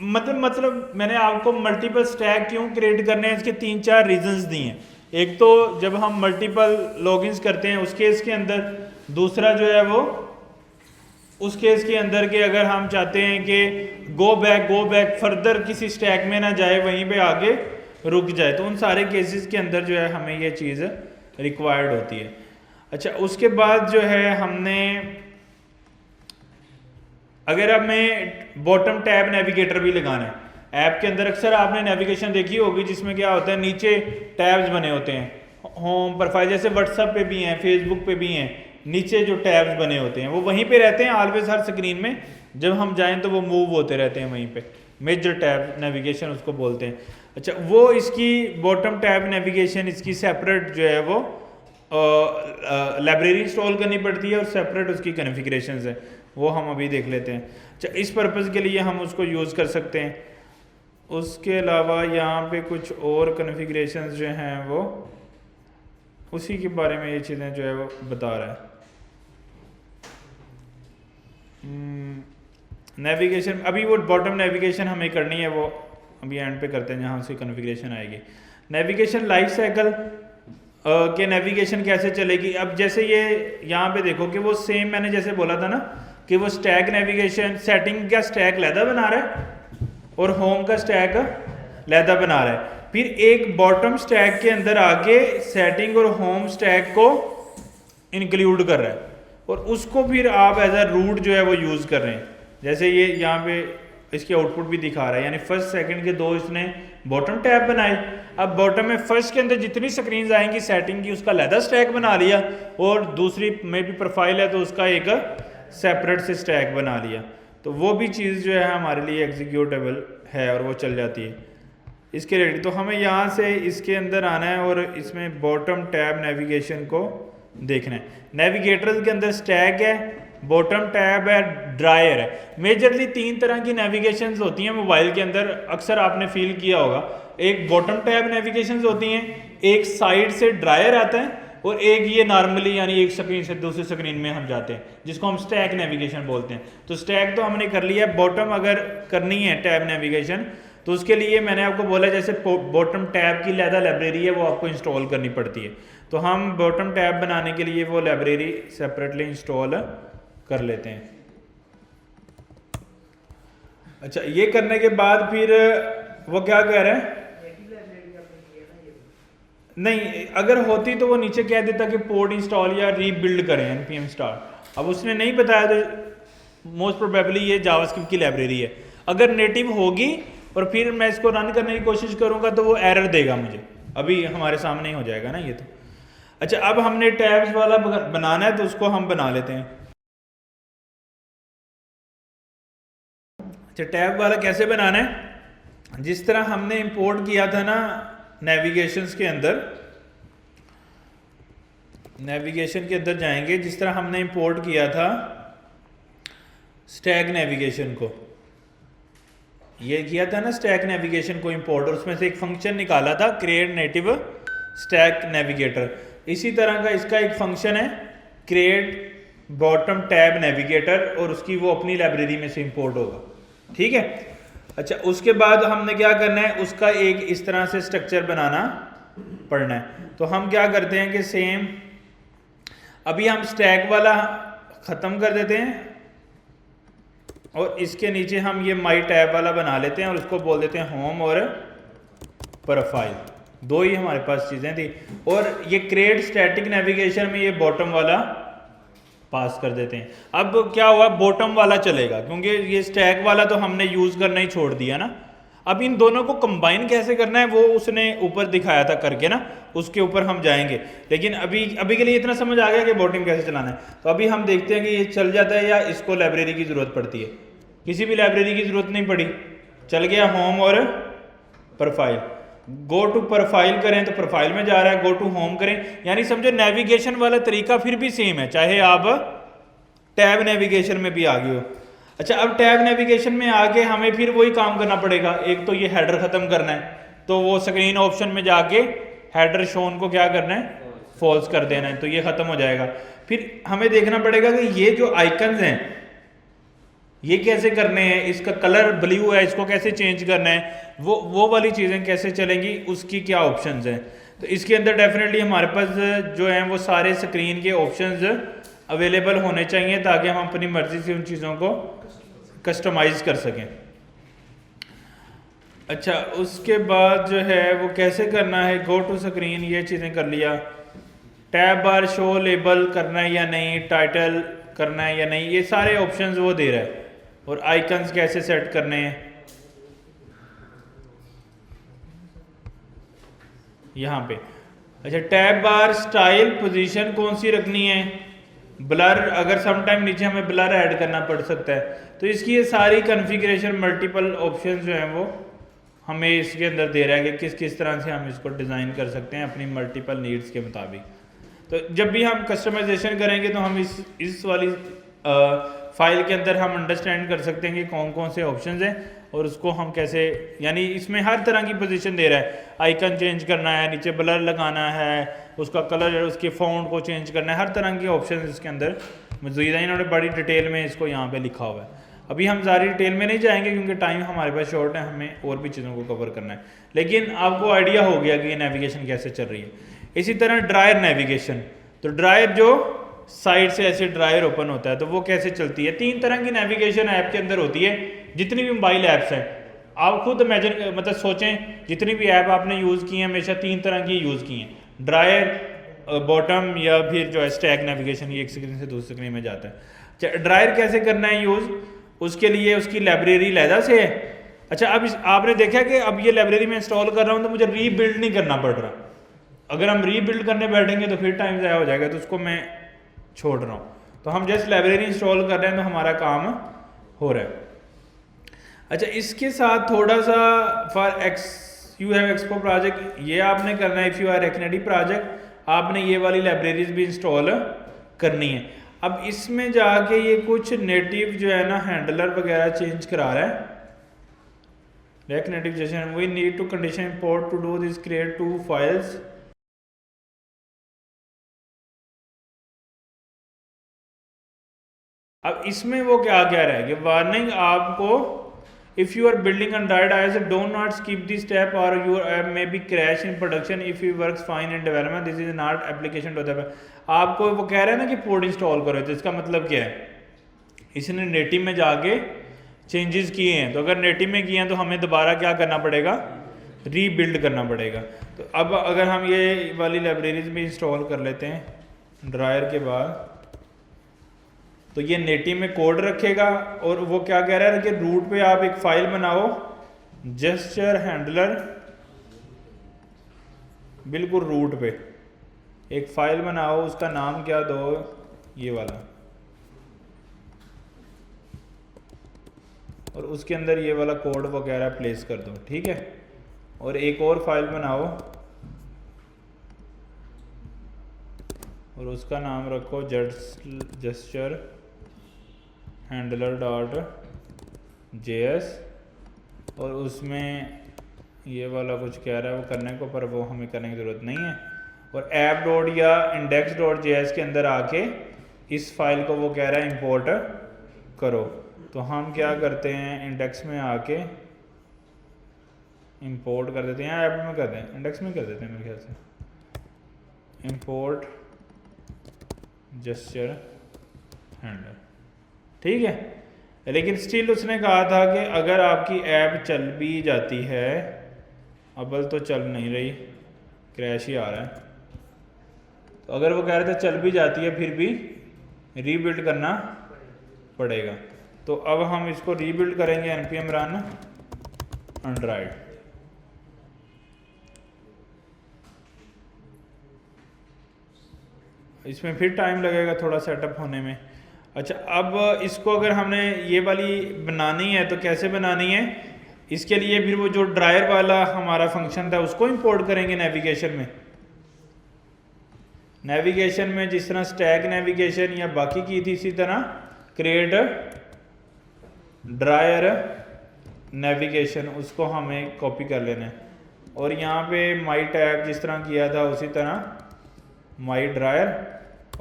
मतलब मैंने आपको मल्टीपल स्टैक क्यों क्रिएट करने हैं, इसके 3-4 रीजंस दिए हैं। एक तो जब हम मल्टीपल लॉगिन्स करते हैं उस केस के अंदर, दूसरा जो है वो उस केस के अंदर कि अगर हम चाहते हैं कि गो बैक फर्दर किसी स्टैक में ना जाए, वहीं पे आगे रुक जाए, तो उन सारे केसेस के अंदर जो है हमें ये चीज़ रिक्वायर्ड होती है। अच्छा, उसके बाद जो है हमने अगर अब मैं बॉटम टैब नेविगेटर भी लगाना है ऐप के अंदर, अक्सर आपने नेविगेशन देखी होगी जिसमें क्या होता है नीचे टैब्स बने होते हैं, होम प्रोफाइल, जैसे व्हाट्सएप पे भी हैं, फेसबुक पे भी हैं, नीचे जो टैब्स बने होते हैं वो वहीं पे रहते हैं ऑलवेज, हर स्क्रीन में जब हम जाएं तो वो मूव होते रहते हैं वहीं पे, मेजर टैब नेविगेशन उसको बोलते हैं। अच्छा, वो इसकी बॉटम टैब नेविगेशन इसकी सेपरेट जो है वो लाइब्रेरी इंस्टॉल करनी पड़ती है और सेपरेट उसकी कॉन्फ़िगरेशंस है, वो हम अभी देख लेते हैं। अच्छा, इस पर्पज़ के लिए हम उसको यूज़ कर सकते हैं। उसके अलावा यहाँ पे कुछ और कॉन्फ़िगरेशंस जो हैं वो उसी के बारे में ये चीज़ें जो है वो बता रहा है। नेविगेशन अभी वो बॉटम नेविगेशन हमें करनी है, वो अभी एंड पे करते हैं जहाँ उसकी कॉन्फ़िगरेशन आएगी। नेविगेशन लाइफ साइकिल के नेविगेशन कैसे चलेगी। अब जैसे ये यहाँ पे देखो कि वो सेम मैंने जैसे बोला था ना कि वो स्टैक नेविगेशन सेटिंग का स्टैक लैदा बना रहा है और होम का स्टैक लैदा बना रहा है, फिर एक बॉटम स्टैक के अंदर आके सेटिंग और होम स्टैक को इंक्लूड कर रहा है और उसको फिर आप एज अ रूट जो है वो यूज़ कर रहे हैं। जैसे ये यहाँ पे इसकी आउटपुट भी दिखा रहा है, यानी फर्स्ट सेकंड के 2 इसने बॉटम टैब बनाए। अब बॉटम में फर्स्ट के अंदर जितनी स्क्रीन आएंगी सेटिंग की उसका लैदा स्टैक बना लिया और दूसरी में भी प्रोफाइल है तो उसका एक सेपरेट से स्टैक बना लिया, तो वो भी चीज़ जो है हमारे लिए एग्जीक्यूटेबल है और वो चल जाती है इसके रेडी। तो हमें यहाँ से इसके अंदर आना है और इसमें बॉटम टैब नेविगेशन को देखना है। नेविगेटर के अंदर स्टैक है, बॉटम टैब है, ड्रायर है। मेजरली 3 तरह की नेविगेशंस होती हैं मोबाइल के अंदर, अक्सर आपने फील किया होगा। एक बॉटम टैब नेविगेशंस होती हैं, एक साइड से ड्रायर आता है और एक ये नॉर्मली यानी एक स्क्रीन से दूसरी स्क्रीन में हम जाते हैं जिसको हम स्टैक नेविगेशन बोलते हैं। तो स्टैक तो हमने कर लिया। बॉटम अगर करनी है टैब नेविगेशन तो उसके लिए मैंने आपको बोला जैसे बॉटम टैब की लैदा लाइब्रेरी है वो आपको इंस्टॉल करनी पड़ती है, तो हम बॉटम टैब बनाने के लिए वो लाइब्रेरी सेपरेटली इंस्टॉल कर लेते हैं। अच्छा, ये करने के बाद फिर वो क्या कह रहे हैं, नहीं अगर होती तो वो नीचे कह देता कि पोर्ट इंस्टॉल या रीबिल्ड करें npm स्टार्ट। अब उसने नहीं बताया तो मोस्ट प्रोबेबली ये जावास्क्रिप्ट की लाइब्रेरी है। अगर नेटिव होगी और फिर मैं इसको रन करने की कोशिश करूंगा तो वो एरर देगा मुझे, अभी हमारे सामने ही हो जाएगा ना ये तो। अच्छा, अब हमने टैब्स वाला बनाना है तो उसको हम बना लेते हैं। अच्छा, टैब वाला कैसे बनाना है, जिस तरह हमने इंपोर्ट किया था ना नेविगेशंस के अंदर, नेविगेशन के अंदर जाएंगे, जिस तरह हमने इंपोर्ट किया था स्टैक नेविगेशन को, ये किया था ना स्टैक नेविगेशन को इंपोर्ट, और उसमें से एक फंक्शन निकाला था क्रिएट नेटिव स्टैक नेविगेटर। इसी तरह का इसका एक फंक्शन है क्रिएट बॉटम टैब नेविगेटर और उसकी वो अपनी लाइब्रेरी में से इंपोर्ट होगा, ठीक है। अच्छा, उसके बाद हमने क्या करना है, उसका एक इस तरह से स्ट्रक्चर बनाना पड़ना है। तो हम क्या करते हैं कि सेम अभी हम स्टैक वाला ख़त्म कर देते हैं और इसके नीचे हम ये माई टैब वाला बना लेते हैं और उसको बोल देते हैं होम और प्रोफाइल, 2 ही हमारे पास चीज़ें थी। और ये क्रिएट स्टैटिक नेविगेशन में ये बॉटम वाला पास कर देते हैं। अब क्या हुआ, बॉटम वाला चलेगा क्योंकि ये स्टैक वाला तो हमने यूज़ करना ही छोड़ दिया ना। अब इन दोनों को कंबाइन कैसे करना है वो उसने ऊपर दिखाया था करके ना, उसके ऊपर हम जाएंगे। लेकिन अभी के लिए इतना समझ आ गया कि बॉटम कैसे चलाना है। तो अभी हम देखते हैं कि ये चल जाता है या इसको लाइब्रेरी की ज़रूरत पड़ती है। किसी भी लाइब्रेरी की ज़रूरत नहीं पड़ी, चल गया होम और प्रोफाइल। गो टू प्रोफाइल करें तो प्रोफाइल में जा रहा है, गो टू होम करें, यानी समझो नेविगेशन वाला तरीका फिर भी सेम है, चाहे आप टैब नेविगेशन में भी आ गए हो। अच्छा, अब टैब नेविगेशन में आके हमें फिर वही काम करना पड़ेगा। एक तो ये हेडर ख़त्म करना है, तो वो स्क्रीन ऑप्शन में जाके हेडर शोन को क्या करना है, फॉल्स कर देना है, तो ये ख़त्म हो जाएगा। फिर हमें देखना पड़ेगा कि ये जो आइकन्स हैं ये कैसे करने हैं, इसका कलर ब्लू है, इसको कैसे चेंज करना है, वो वाली चीज़ें कैसे चलेंगी, उसकी क्या ऑप्शंस हैं। तो इसके अंदर डेफिनेटली हमारे पास जो हैं वो सारे स्क्रीन के ऑप्शंस अवेलेबल होने चाहिए, ताकि हम अपनी मर्ज़ी से उन चीज़ों को कस्टमाइज़ कर सकें। अच्छा, उसके बाद जो है वो कैसे करना है, गो टू स्क्रीन, ये चीज़ें कर लिया। टैब बार शो लेबल करना है या नहीं, टाइटल करना है या नहीं, ये सारे ऑप्शंस वो दे रहा है। और आइकन्स कैसे सेट करने हैं यहाँ पे। अच्छा, टैब बार स्टाइल पोजीशन कौन सी रखनी है, ब्लर, अगर समटाइम नीचे हमें ब्लर ऐड करना पड़ सकता है, तो इसकी ये सारी कॉन्फ़िगरेशन मल्टीपल ऑप्शंस जो हैं वो हमें इसके अंदर दे रहा है कि किस किस तरह से हम इसको डिज़ाइन कर सकते हैं अपनी मल्टीपल नीड्स के मुताबिक। तो जब भी हम कस्टमाइजेशन करेंगे तो हम इस वाली फाइल के अंदर हम अंडरस्टैंड कर सकते हैं कि कौन कौन से ऑप्शंस हैं और उसको हम कैसे, यानी इसमें हर तरह की पोजीशन दे रहा है। आइकन चेंज करना है, नीचे ब्लर लगाना है, उसका कलर, उसके फ़ॉन्ट को चेंज करना है, हर तरह के ऑप्शन इसके अंदर मौजूद है। इन्होंने बड़ी डिटेल में इसको यहाँ पे लिखा हुआ है। अभी हम सारी डिटेल में नहीं जाएंगे क्योंकि टाइम हमारे पास शॉर्ट है, हमें और भी चीज़ों को कवर करना है, लेकिन आपको आइडिया हो गया कि ये नेविगेशन कैसे चल रही है। इसी तरह ड्रायर नेविगेशन, तो ड्रायर जो साइड से ऐसे ड्रायर ओपन होता है तो वो कैसे चलती है। 3 तरह की नेविगेशन ऐप के अंदर होती है, जितनी भी मोबाइल ऐप्स हैं आप खुद इमेजिन, मतलब सोचें, जितनी भी ऐप आपने यूज़ की हैं हमेशा 3 तरह की यूज़ की हैं, ड्रायर, बॉटम, या फिर जो है स्टैक नेविगेशन, ये एक स्क्रीन से दूसरी स्क्रीन में जाता है। ड्रायर कैसे करना है यूज़, उसके लिए उसकी लाइब्रेरी लहदा से है। अच्छा, अब आपने देखा कि अब ये लाइब्रेरी में इंस्टॉल कर रहा हूँ तो मुझे रीबिल्ड नहीं करना पड़ रहा। अगर हम रीबिल्ड करने बैठेंगे तो फिर टाइम ज़ाया हो जाएगा, तो उसको मैं छोड़ रहा हूँ। तो हम जस्ट लाइब्रेरी इंस्टॉल कर रहे हैं तो हमारा काम हो रहा है। अच्छा, इसके साथ थोड़ा सा for you have expo project, ये आपने करना है। इफ़ यू आर एक्नेडी प्रोजेक्ट, आपने ये वाली लाइब्रेरीज भी इंस्टॉल करनी है। अब इसमें जाके ये कुछ नेटिव जो है ना हैंडलर वगैरह चेंज करा रहा है। React nativization, we need to condition import to do this, create 2 files. अब इसमें वो क्या कह रहा है कि वार्निंग आपको, if you are building Android iOS, do not skip this step or your app may be crash in production if you works fine in development, this is not application to the. आपको वो कह रहा है ना कि port install करो, तो इसका मतलब क्या है, इसने नेटिव में जाके चेंजेस किए हैं, तो अगर नेटिव में किए हैं तो हमें दोबारा क्या करना पड़ेगा, रीबिल्ड करना पड़ेगा। तो अब अगर हम ये वाली लाइब्रेरीज भी इंस्टॉल कर लेते हैं ड्रायर के बाद, तो ये नेटिव में कोड रखेगा और वो क्या कह रहा है कि रूट पे आप एक फाइल बनाओ, जेस्चर हैंडलर, बिल्कुल रूट पे एक फाइल बनाओ, उसका नाम क्या दो, ये वाला, और उसके अंदर ये वाला कोड वगैरह प्लेस कर दो, ठीक है। और एक और फाइल बनाओ और उसका नाम रखो जेस्चर हैंडलर डॉट JS, और उसमें ये वाला कुछ कह रहा है वो करने को, पर वो हमें करने की ज़रूरत नहीं है। और ऐप डॉट या इंडेक्स डॉट JS के अंदर आके इस फाइल को वो कह रहा है इंपोर्ट करो। तो हम क्या करते हैं, इंडेक्स में आके इंपोर्ट कर देते हैं, ऐप में कर दें, इंडेक्स में कर देते हैं मेरे ख्याल से, इंपोर्ट जेस्चर हैंडलर, ठीक है। लेकिन स्टिल उसने कहा था कि अगर आपकी ऐप चल भी जाती है, अबल तो चल नहीं रही, क्रैश ही आ रहा है, तो अगर वो कह रहे थे चल भी जाती है फिर भी रीबिल्ड करना पड़ेगा। तो अब हम इसको रीबिल्ड करेंगे npm run एंड्रॉइड। इसमें फिर टाइम लगेगा थोड़ा सेटअप होने में। अच्छा, अब इसको अगर हमने ये वाली बनानी है तो कैसे बनानी है, इसके लिए फिर वो जो ड्रायर वाला हमारा फंक्शन था उसको इंपोर्ट करेंगे नेविगेशन में। नेविगेशन में जिस तरह स्टैक नेविगेशन या बाकी की थी, इसी तरह क्रिएट ड्रायर नेविगेशन, उसको हमें कॉपी कर लेना है। और यहाँ पे माई टैब जिस तरह किया था उसी तरह माई ड्रायर,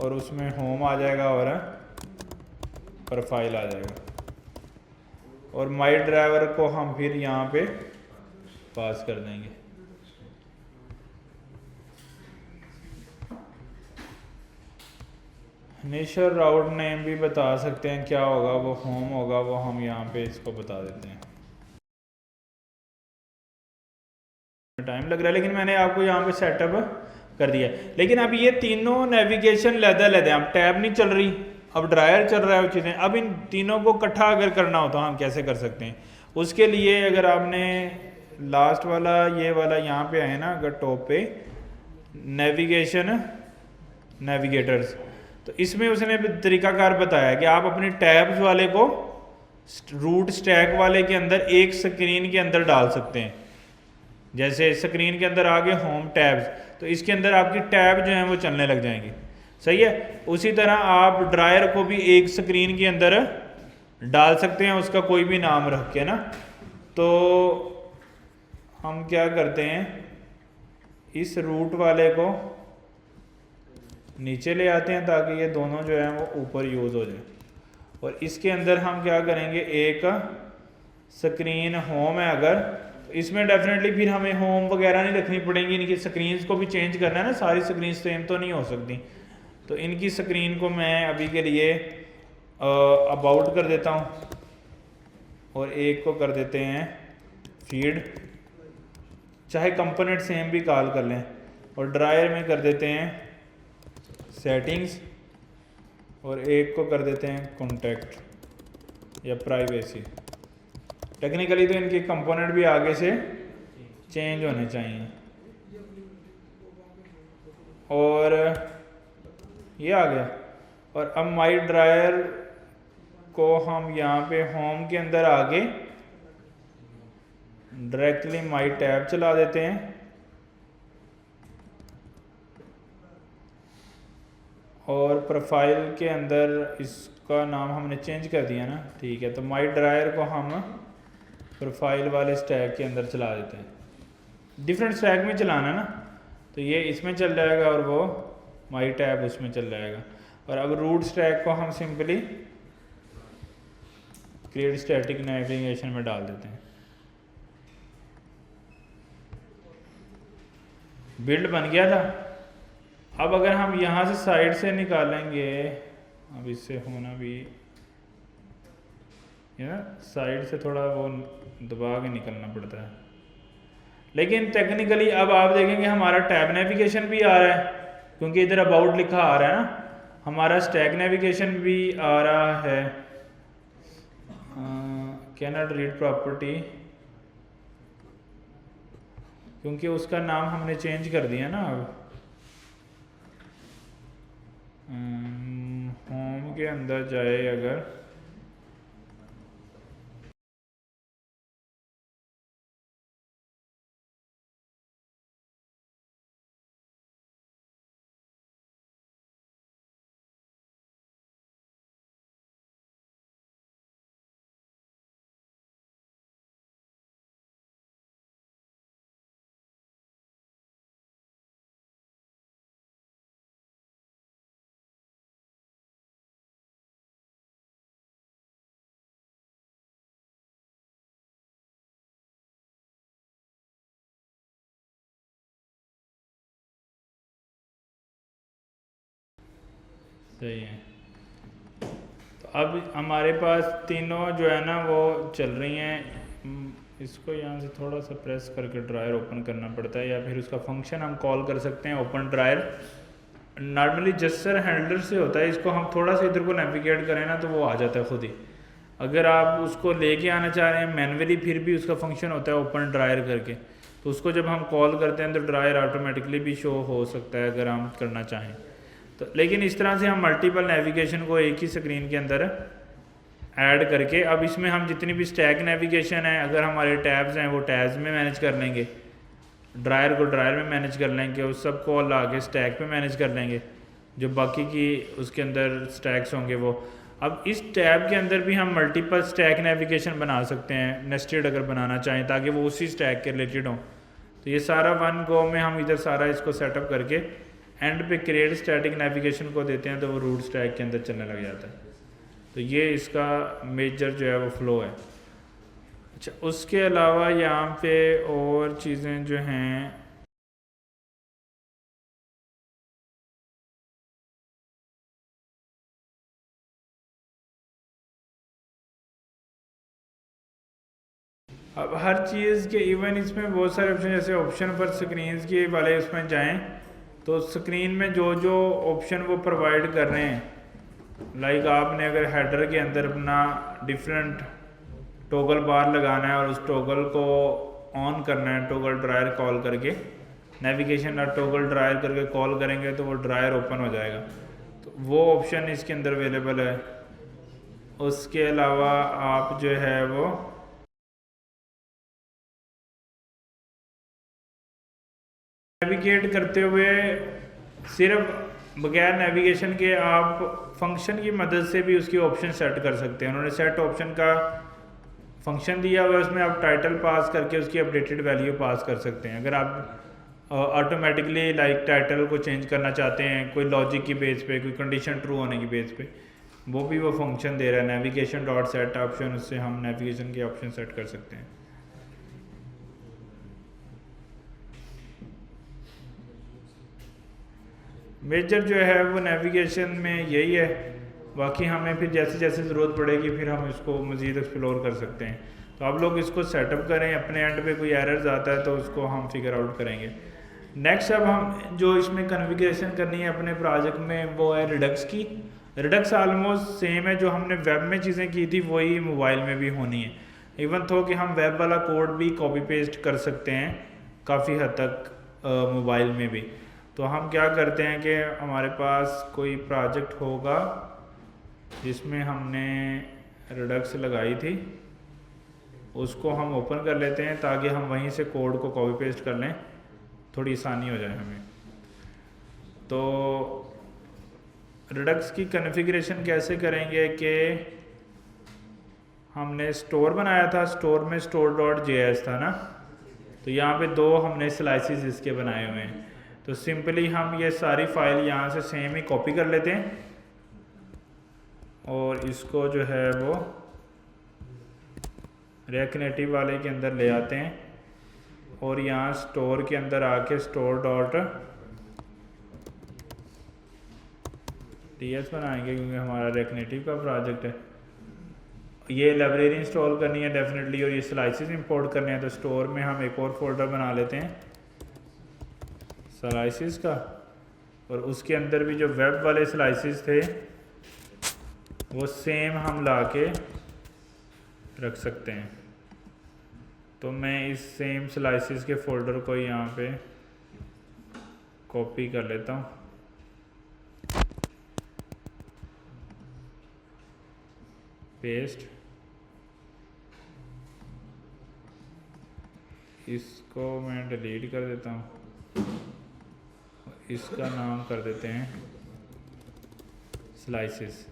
और उसमें होम आ जाएगा और प्रोफाइल आ जाएगा, और माई ड्राइवर को हम फिर यहाँ पे पास कर देंगे। इनिशियल राउट नेम भी बता सकते हैं क्या होगा, वो होम होगा, वो हम यहाँ पे इसको बता देते हैं। टाइम लग रहा है लेकिन मैंने आपको यहाँ पे सेटअप कर दिया। लेकिन अब ये तीनों नेविगेशन लहदा अब टैब नहीं चल रही, अब ड्रायर चल रहा है, वो चीज़ें। अब इन तीनों को इकट्ठा अगर करना हो तो हम कैसे कर सकते हैं? उसके लिए अगर आपने लास्ट वाला ये वाला यहाँ पे आए ना, अगर टॉप पे नेविगेशन नेविगेटर्स, तो इसमें उसने तरीकाकार बताया कि आप अपने टैब्स वाले को रूट स्टैक वाले के अंदर एक स्क्रीन के अंदर डाल सकते हैं। जैसे स्क्रीन के अंदर आ गए होम टैब्स, तो इसके अंदर आपकी टैब जो है वो चलने लग जाएंगी। सही है। उसी तरह आप ड्रायर को भी एक स्क्रीन के अंदर डाल सकते हैं, उसका कोई भी नाम रख के ना। तो हम क्या करते हैं, इस रूट वाले को नीचे ले आते हैं ताकि ये दोनों जो है वो ऊपर यूज़ हो जाए। और इसके अंदर हम क्या करेंगे, एक स्क्रीन होम है अगर, तो इसमें डेफिनेटली फिर हमें होम वगैरह नहीं रखनी पड़ेंगी। इनकी स्क्रीन्स को भी चेंज करना है ना, सारी स्क्रीन सेम तो नहीं हो सकती। तो इनकी स्क्रीन को मैं अभी के लिए अबाउट कर देता हूँ, और एक को कर देते हैं फीड, चाहे कंपोनेंट सेम भी कॉल कर लें। और ड्रायर में कर देते हैं सेटिंग्स, और एक को कर देते हैं कॉन्टैक्ट या प्राइवेसी। टेक्निकली तो इनके कंपोनेंट भी आगे से चेंज होने चाहिए। और ये आ गया। और अब माई ड्रायर को हम यहाँ पे होम के अंदर आगे डायरेक्टली माई टैब चला देते हैं, और प्रोफाइल के अंदर इसका नाम हमने चेंज कर दिया ना, ठीक है। तो माई ड्रायर को हम प्रोफाइल वाले स्टैक के अंदर चला देते हैं। डिफरेंट स्टैक में चलाना ना, तो ये इसमें चल जाएगा और वो माई टैब उसमें चल जाएगा। और अब रूट स्टैक को हम सिंपली क्रिएट स्टैटिक नेविगेशन में डाल देते हैं। बिल्ड बन गया था। अब अगर हम यहाँ से साइड से निकालेंगे, अब इससे होना भी ना, साइड से थोड़ा वो दबा के निकलना पड़ता है। लेकिन टेक्निकली अब आप देखेंगे हमारा टैब नेविगेशन भी आ रहा है, क्योंकि इधर अबाउट लिखा आ रहा है ना। हमारा स्टैक नेविगेशन भी आ रहा है। कैन नॉट रीड प्रॉपर्टी, क्योंकि उसका नाम हमने चेंज कर दिया ना। अब होम के अंदर जाए अगर, सही है। तो अब हमारे पास तीनों जो है ना वो चल रही हैं। इसको यहाँ से थोड़ा सा प्रेस करके ड्रायर ओपन करना पड़ता है, या फिर उसका फंक्शन हम कॉल कर सकते हैं open dryer. Normally gesture handler से होता है, इसको हम थोड़ा सा इधर को नेविगेट करें ना तो वो आ जाता है खुद ही। अगर आप उसको लेके आना चाह रहे हैं मैनुअली, फिर भी उसका फंक्शन होता है ओपन ड्रायर करके, तो उसको जब हम कॉल करते हैं तो ड्रायर ऑटोमेटिकली भी शो हो सकता है अगर हम करना चाहें तो। लेकिन इस तरह से हम मल्टीपल नेविगेशन को एक ही स्क्रीन के अंदर ऐड करके अब इसमें हम जितनी भी स्टैक नेविगेशन है, अगर हमारे टैब्स हैं वो टैब्स में मैनेज कर लेंगे, ड्रायर को ड्रायर में मैनेज कर लेंगे, उस सब को ला के स्टैक पे मैनेज कर लेंगे, जो बाकी की उसके अंदर स्टैक्स होंगे वो। अब इस टैब के अंदर भी हम मल्टीपल स्टैक नेविगेशन बना सकते हैं, नेस्टेड अगर बनाना चाहें, ताकि वो उसी स्टैक के रिलेटेड हों। तो ये सारा वन गो में हम इधर सारा इसको सेटअप करके एंड पे क्रिएट स्टैटिक नेविगेशन को देते हैं, तो वो रूट स्टैक के अंदर चलने लग जाता है। तो ये इसका मेजर जो है वो फ्लो है। अच्छा, उसके अलावा यहाँ पे और चीज़ें जो हैं, अब हर चीज़ के इवन इसमें बहुत सारे ऑप्शन, जैसे ऑप्शन पर स्क्रीन के वाले उसमें जाएं तो स्क्रीन में जो जो ऑप्शन वो प्रोवाइड कर रहे हैं, लाइक आपने अगर हेडर के अंदर अपना डिफरेंट टॉगल बार लगाना है और उस टॉगल को ऑन करना है, टॉगल ड्रायर कॉल करके, नेविगेशन और टॉगल ड्रायर करके कॉल करेंगे तो वो ड्रायर ओपन हो जाएगा। तो वो ऑप्शन इसके अंदर अवेलेबल है। उसके अलावा आप जो है वो नेविगेट करते हुए सिर्फ बगैर नेविगेशन के आप फंक्शन की मदद से भी उसकी ऑप्शन सेट कर सकते हैं। उन्होंने सेट ऑप्शन का फंक्शन दिया हुआ है, उसमें आप टाइटल पास करके उसकी अपडेटेड वैल्यू पास कर सकते हैं। अगर आप ऑटोमेटिकली लाइक टाइटल को चेंज करना चाहते हैं कोई लॉजिक की बेस पे, कोई कंडीशन ट्रू होने की बेस पे, वो भी वो फंक्शन दे रहा है नेविगेशन डॉट सेट ऑप्शन, उससे हम नेविगेशन के ऑप्शन सेट कर सकते हैं। मेजर जो है वो नेविगेशन में यही है, बाकी हमें फिर जैसे जैसे ज़रूरत पड़ेगी फिर हम इसको मज़ीद एक्सप्लोर कर सकते हैं। तो आप लोग इसको सेटअप करें, अपने एंड पे कोई एरर्स आता है तो उसको हम फिगर आउट करेंगे। नेक्स्ट अब हम जो इसमें कन्फिगरेशन करनी है अपने प्रोजेक्ट में वो है रिडक्स की। रिडक्स ऑलमोस्ट सेम है, जो हमने वेब में चीज़ें की थी वही मोबाइल में भी होनी है। इवन तो कि हम वेब वाला कोड भी कॉपी पेस्ट कर सकते हैं काफ़ी हद तक मोबाइल में भी। तो हम क्या करते हैं कि हमारे पास कोई प्रोजेक्ट होगा जिसमें हमने रिडक्स लगाई थी, उसको हम ओपन कर लेते हैं ताकि हम वहीं से कोड को कॉपी पेस्ट कर लें, थोड़ी आसानी हो जाए हमें। तो रिडक्स की कॉन्फ़िगरेशन कैसे करेंगे कि हमने स्टोर बनाया था, स्टोर में store.js था ना, तो यहाँ पे दो हमने स्लाइसिस इसके बनाए हुए हैं। तो सिंपली हम ये सारी फाइल यहाँ से सेम ही कॉपी कर लेते हैं और इसको जो है वो रिएक्ट नेटिव वाले के अंदर ले आते हैं और यहाँ स्टोर के अंदर आके store.ts बनाएंगे, क्योंकि हमारा रिएक्ट नेटिव का प्रोजेक्ट है। ये लाइब्रेरी इंस्टॉल करनी है डेफिनेटली और ये स्लाइसिस इंपोर्ट करने हैं, तो स्टोर में हम एक और फोल्डर बना लेते हैं स्लाइसिस का, और उसके अंदर भी जो वेब वाले स्लाइसिस थे वो सेम हम ला के रख सकते हैं। तो मैं इस सेम स्लाइसिस के फोल्डर को यहाँ पे कॉपी कर लेता हूँ, पेस्ट, इसको मैं डिलीट कर देता हूँ, इसका नाम कर देते हैं स्लाइसिस।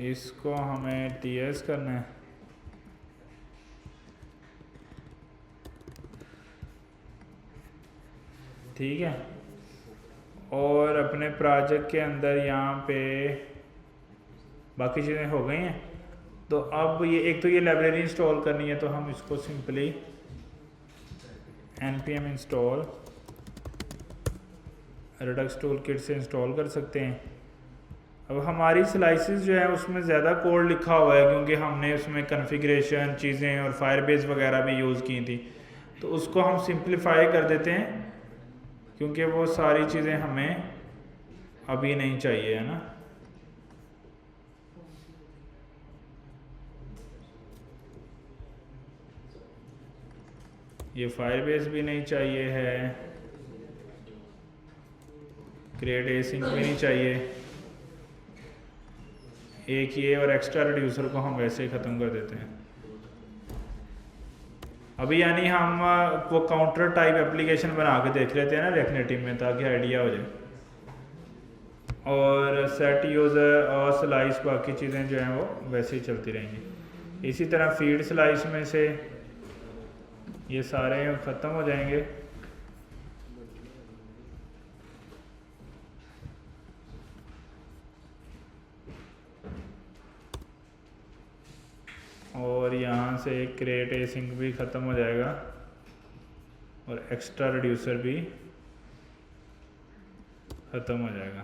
इसको हमें ts करना है, ठीक है। और अपने प्रोजेक्ट के अंदर यहाँ पे बाकी चीज़ें हो गई हैं। तो अब ये एक तो ये लाइब्रेरी इंस्टॉल करनी है, तो हम इसको simply npm install Redux tool kit से इंस्टॉल कर सकते हैं। अब हमारी स्लाइसिस जो है उसमें ज़्यादा कोड लिखा हुआ है, क्योंकि हमने उसमें कॉन्फ़िगरेशन चीज़ें और फायरबेस वगैरह भी यूज़ की थी, तो उसको हम सिंप्लीफाई कर देते हैं, क्योंकि वो सारी चीज़ें हमें अभी नहीं चाहिए, है ना। ये फायरबेस भी नहीं चाहिए है, क्रिएट एसिंक भी नहीं चाहिए, एक ये और एक्स्ट्रा रिड्यूसर को हम वैसे ही ख़त्म कर देते हैं। अभी यानी हम वो काउंटर टाइप एप्लीकेशन बना के देख लेते हैं ना रिएक्ट नेटिव में, ताकि आइडिया हो जाए। और सेट यूज़र और स्लाइस बाकी चीज़ें जो हैं वो वैसे ही चलती रहेंगी। इसी तरह फीड स्लाइस में से ये सारे ख़त्म हो जाएंगे। और यहाँ से क्रिएट एसिंक भी ख़त्म हो जाएगा और एक्स्ट्रा रिड्यूसर भी ख़त्म हो जाएगा।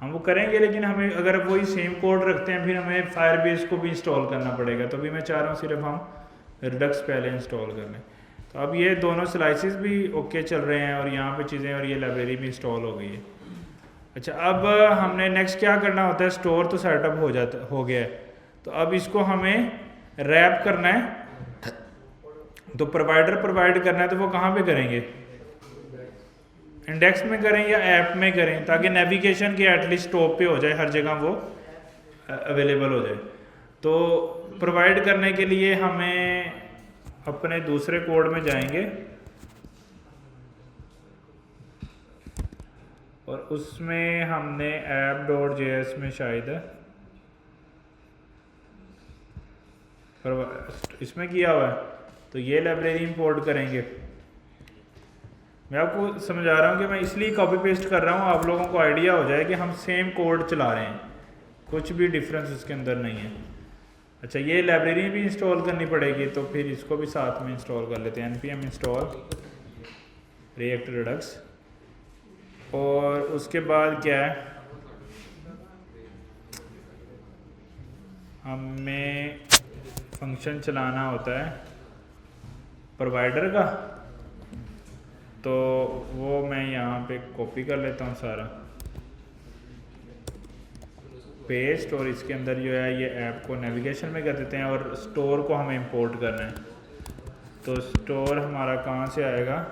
हम वो करेंगे, लेकिन हमें अगर वही सेम कोड रखते हैं फिर हमें फायरबेस को भी इंस्टॉल करना पड़ेगा। तो भी मैं चाह रहा हूँ सिर्फ हम रिडक्स पहले इंस्टॉल कर लें। तो अब ये दोनों स्लाइसिस भी ओके चल रहे हैं और यहाँ पे चीज़ें, और ये लाइब्रेरी भी इंस्टॉल हो गई है। अच्छा, अब हमने नेक्स्ट क्या करना होता है, स्टोर तो सेटअप हो गया है, तो अब इसको हमें रैप करना है। तो प्रोवाइडर प्रोवाइड करना है, तो वो कहाँ पे करेंगे, इंडेक्स में करें या ऐप में करें, ताकि नेविगेशन के एटलीस्ट टॉप पे हो जाए, हर जगह वो अवेलेबल हो जाए। तो प्रोवाइड करने के लिए हमें अपने दूसरे कोड में जाएंगे और उसमें हमने app.js में शायद इसमें किया हुआ है, तो ये लाइब्रेरी इंपोर्ट करेंगे। मैं आपको समझा रहा हूँ कि मैं इसलिए कॉपी पेस्ट कर रहा हूँ, आप लोगों को आइडिया हो जाए कि हम सेम कोड चला रहे हैं, कुछ भी डिफरेंस इसके अंदर नहीं है। अच्छा, ये लाइब्रेरी भी इंस्टॉल करनी पड़ेगी, तो फिर इसको भी साथ में इंस्टॉल कर लेते हैं। npm install react Redux. और उसके बाद क्या है, हमें फंक्शन चलाना होता है प्रोवाइडर का, तो वो मैं यहाँ पे कॉपी कर लेता हूँ सारा, पेस्ट, और इसके अंदर जो है ये ऐप को नेविगेशन में कर देते हैं और स्टोर को हमें इंपोर्ट करना है। तो स्टोर हमारा कहाँ से आएगा,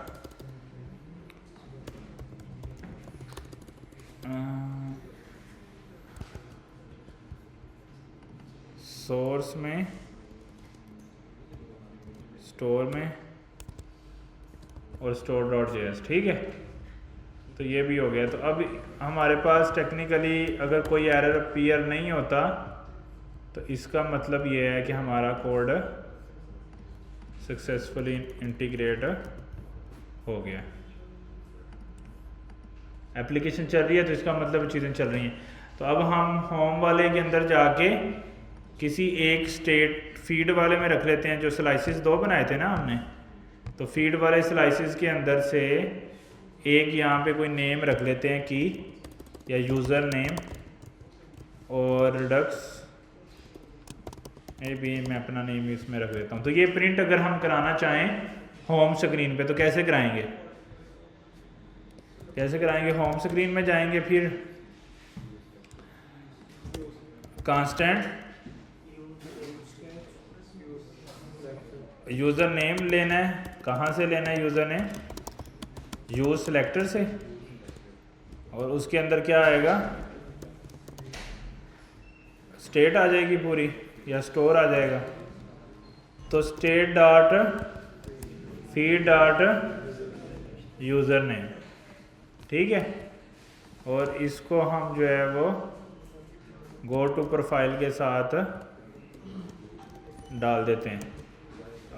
सोर्स में, स्टोर में और store.js। ठीक है, तो ये भी हो गया। तो अब हमारे पास टेक्निकली अगर कोई एरर अपीयर नहीं होता, तो इसका मतलब ये है कि हमारा कोड सक्सेसफुली इंटीग्रेट हो गया। एप्लीकेशन चल रही है तो इसका मतलब चीज़ें चल रही हैं। तो अब हम होम वाले के अंदर जाके किसी एक स्टेट फीड वाले में रख लेते हैं, जो स्लाइसिस 2 बनाए थे ना हमने, तो फीड वाले स्लाइसिस के अंदर से एक यहाँ पे कोई नेम रख लेते हैं की या यूज़र नेम, और रिडक्स में भी मैं अपना नेम इसमें रख देता हूँ। तो ये प्रिंट अगर हम कराना चाहें होम स्क्रीन पे तो कैसे कराएंगे, होम स्क्रीन में जाएंगे, फिर कांस्टेंट यूज़र नेम लेना है। कहाँ से लेना है यूज़र नेम, यूज सेलेक्टर से, और उसके अंदर क्या आएगा, स्टेट आ जाएगी पूरी या स्टोर आ जाएगा। तो state dot feed dot user name, ठीक है। और इसको हम जो है वो गो टू प्रोफाइल के साथ डाल देते हैं।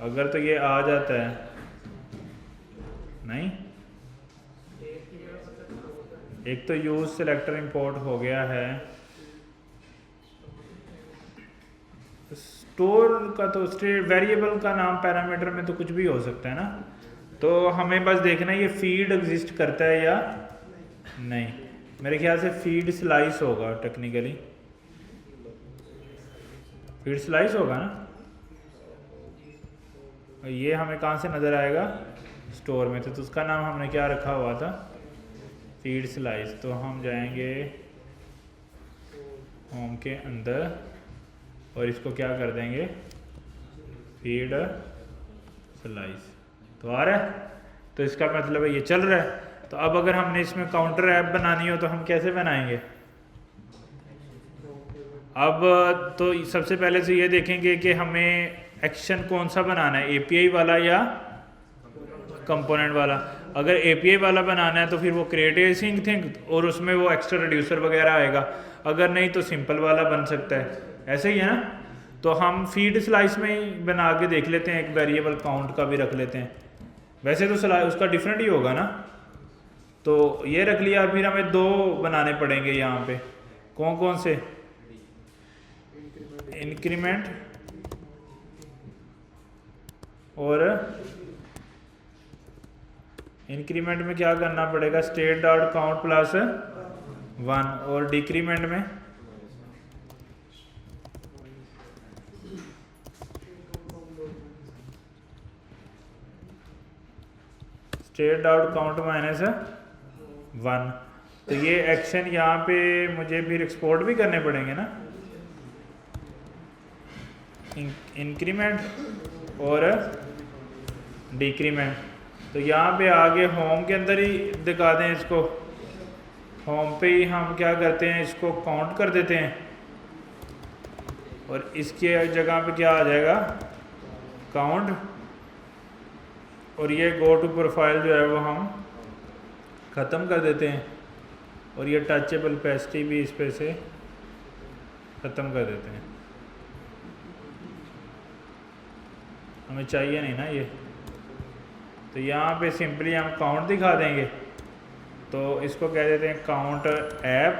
अगर तो ये आ जाता है, नहीं, एक तो यूज सेलेक्टर इंपोर्ट हो गया है, स्टोर का तो स्टेट वेरिएबल का नाम पैरामीटर में तो कुछ भी हो सकता है ना, तो हमें बस देखना है ये फीड एग्जिस्ट करता है या नहीं। मेरे ख्याल से फीड स्लाइस होगा, टेक्निकली फीड स्लाइस होगा ना। ये हमें कहाँ से नज़र आएगा, स्टोर में, तो उसका नाम हमने क्या रखा हुआ था, फीड स्लाइस। तो हम जाएंगे होम के अंदर और इसको क्या कर देंगे, फीड स्लाइस। तो आ रहा है, तो इसका मतलब है ये चल रहा है। तो अब अगर हमने इसमें काउंटर ऐप बनानी हो तो हम कैसे बनाएंगे? अब तो सबसे पहले तो ये देखेंगे कि हमें एक्शन कौन सा बनाना है, एपीआई वाला या कंपोनेंट वाला। अगर एपीआई वाला बनाना है तो फिर वो क्रिएट ए सिंक थिंग और उसमें वो एक्स्ट्रा रिड्यूसर वगैरह आएगा, अगर नहीं तो सिंपल वाला बन सकता है, ऐसे ही है ना। तो हम फीड स्लाइस में ही बना के देख लेते हैं, एक वेरिएबल काउंट का भी रख लेते हैं। वैसे तो उसका डिफरेंट ही होगा ना, तो ये रख लिया। फिर हमें दो बनाने पड़ेंगे यहाँ पे, कौन कौन से? इंक्रीमेंट और इंक्रीमेंट में क्या करना पड़ेगा? स्टेट डॉट काउंट प्लस 1, और डिक्रीमेंट में स्टेट डॉट काउंट माइनस 1। तो ये एक्शन यहाँ पे मुझे फिर एक्सपोर्ट भी करने पड़ेंगे ना, इंक्रीमेंट और डिक्रीमेंट। तो यहाँ पे आगे होम के अंदर ही दिखा दें इसको, होम पे ही हम क्या करते हैं, इसको काउंट कर देते हैं और इसके जगह पे क्या आ जाएगा? काउंट। और ये गो टू प्रोफाइल जो है वो हम ख़त्म कर देते हैं और ये टचेबल पेस्ट्री भी इस पे से ख़त्म कर देते हैं, हमें चाहिए नहीं ना ये। तो यहाँ पे सिंपली हम काउंट दिखा देंगे, तो इसको कह देते हैं काउंट ऐप।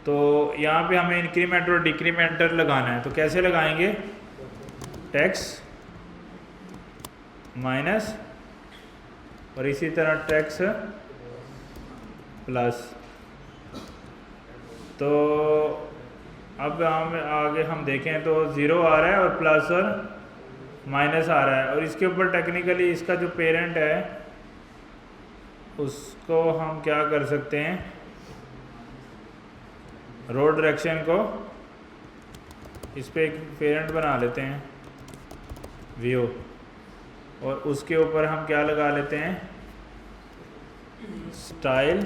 तो यहाँ पे हमें इंक्रीमेंट और डिक्रीमेंटर लगाना है, तो कैसे लगाएंगे? टेक्स माइनस और इसी तरह टेक्स प्लस। तो अब हम देखें तो 0 आ रहा है और प्लस और माइनस आ रहा है, और इसके ऊपर टेक्निकली इसका जो पेरेंट है उसको हम क्या कर सकते हैं, रो डायरेक्शन को इस पे एक पेरेंट बना लेते हैं व्यू, और उसके ऊपर हम क्या लगा लेते हैं, स्टाइल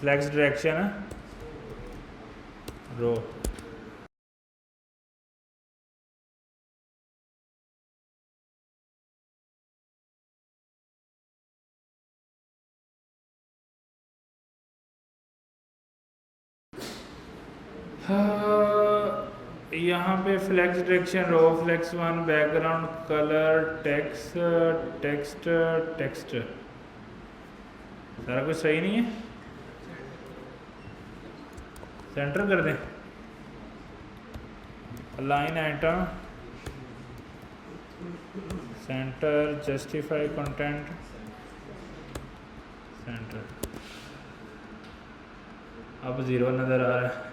फ्लेक्स डायरेक्शन रो। यहाँ पे flex direction row, flex 1, background colour, text text text, सारा कुछ सही नहीं है, सेंटर कर दें। Align item, centre, justify content, centre. अब 0 नज़र आ रहा है।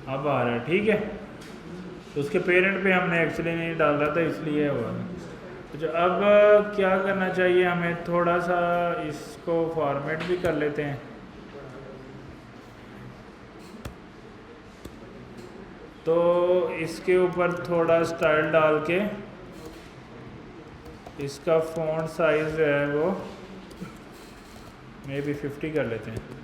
अब आ रहा है, ठीक है। तो उसके पेरेंट पे हमने एक्चुअली नहीं डाल रहा था, इसलिए हुआ। तो अब क्या करना चाहिए हमें, थोड़ा सा इसको फॉर्मेट भी कर लेते हैं। तो इसके ऊपर थोड़ा स्टाइल डाल के इसका फ़ॉन्ट साइज़ जो है वो मे बी 50 कर लेते हैं।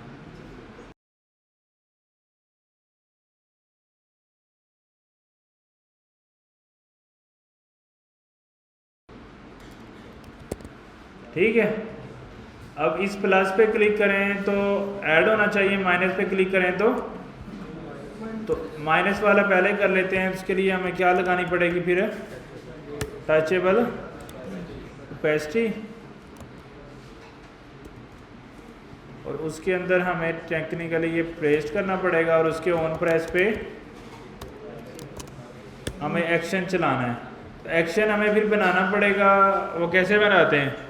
ठीक है। अब इस प्लस पे क्लिक करें तो ऐड होना चाहिए, माइनस पे क्लिक करें तो माइनस वाला पहले कर लेते हैं। उसके लिए हमें क्या लगानी पड़ेगी फिर, टचेबल ओपेसिटी, और उसके अंदर हमें टेक्निकली ये पेस्ट करना पड़ेगा और उसके ऑन प्रेस पे हमें एक्शन चलाना है। तो एक्शन हमें फिर बनाना पड़ेगा, वो कैसे बनाते हैं,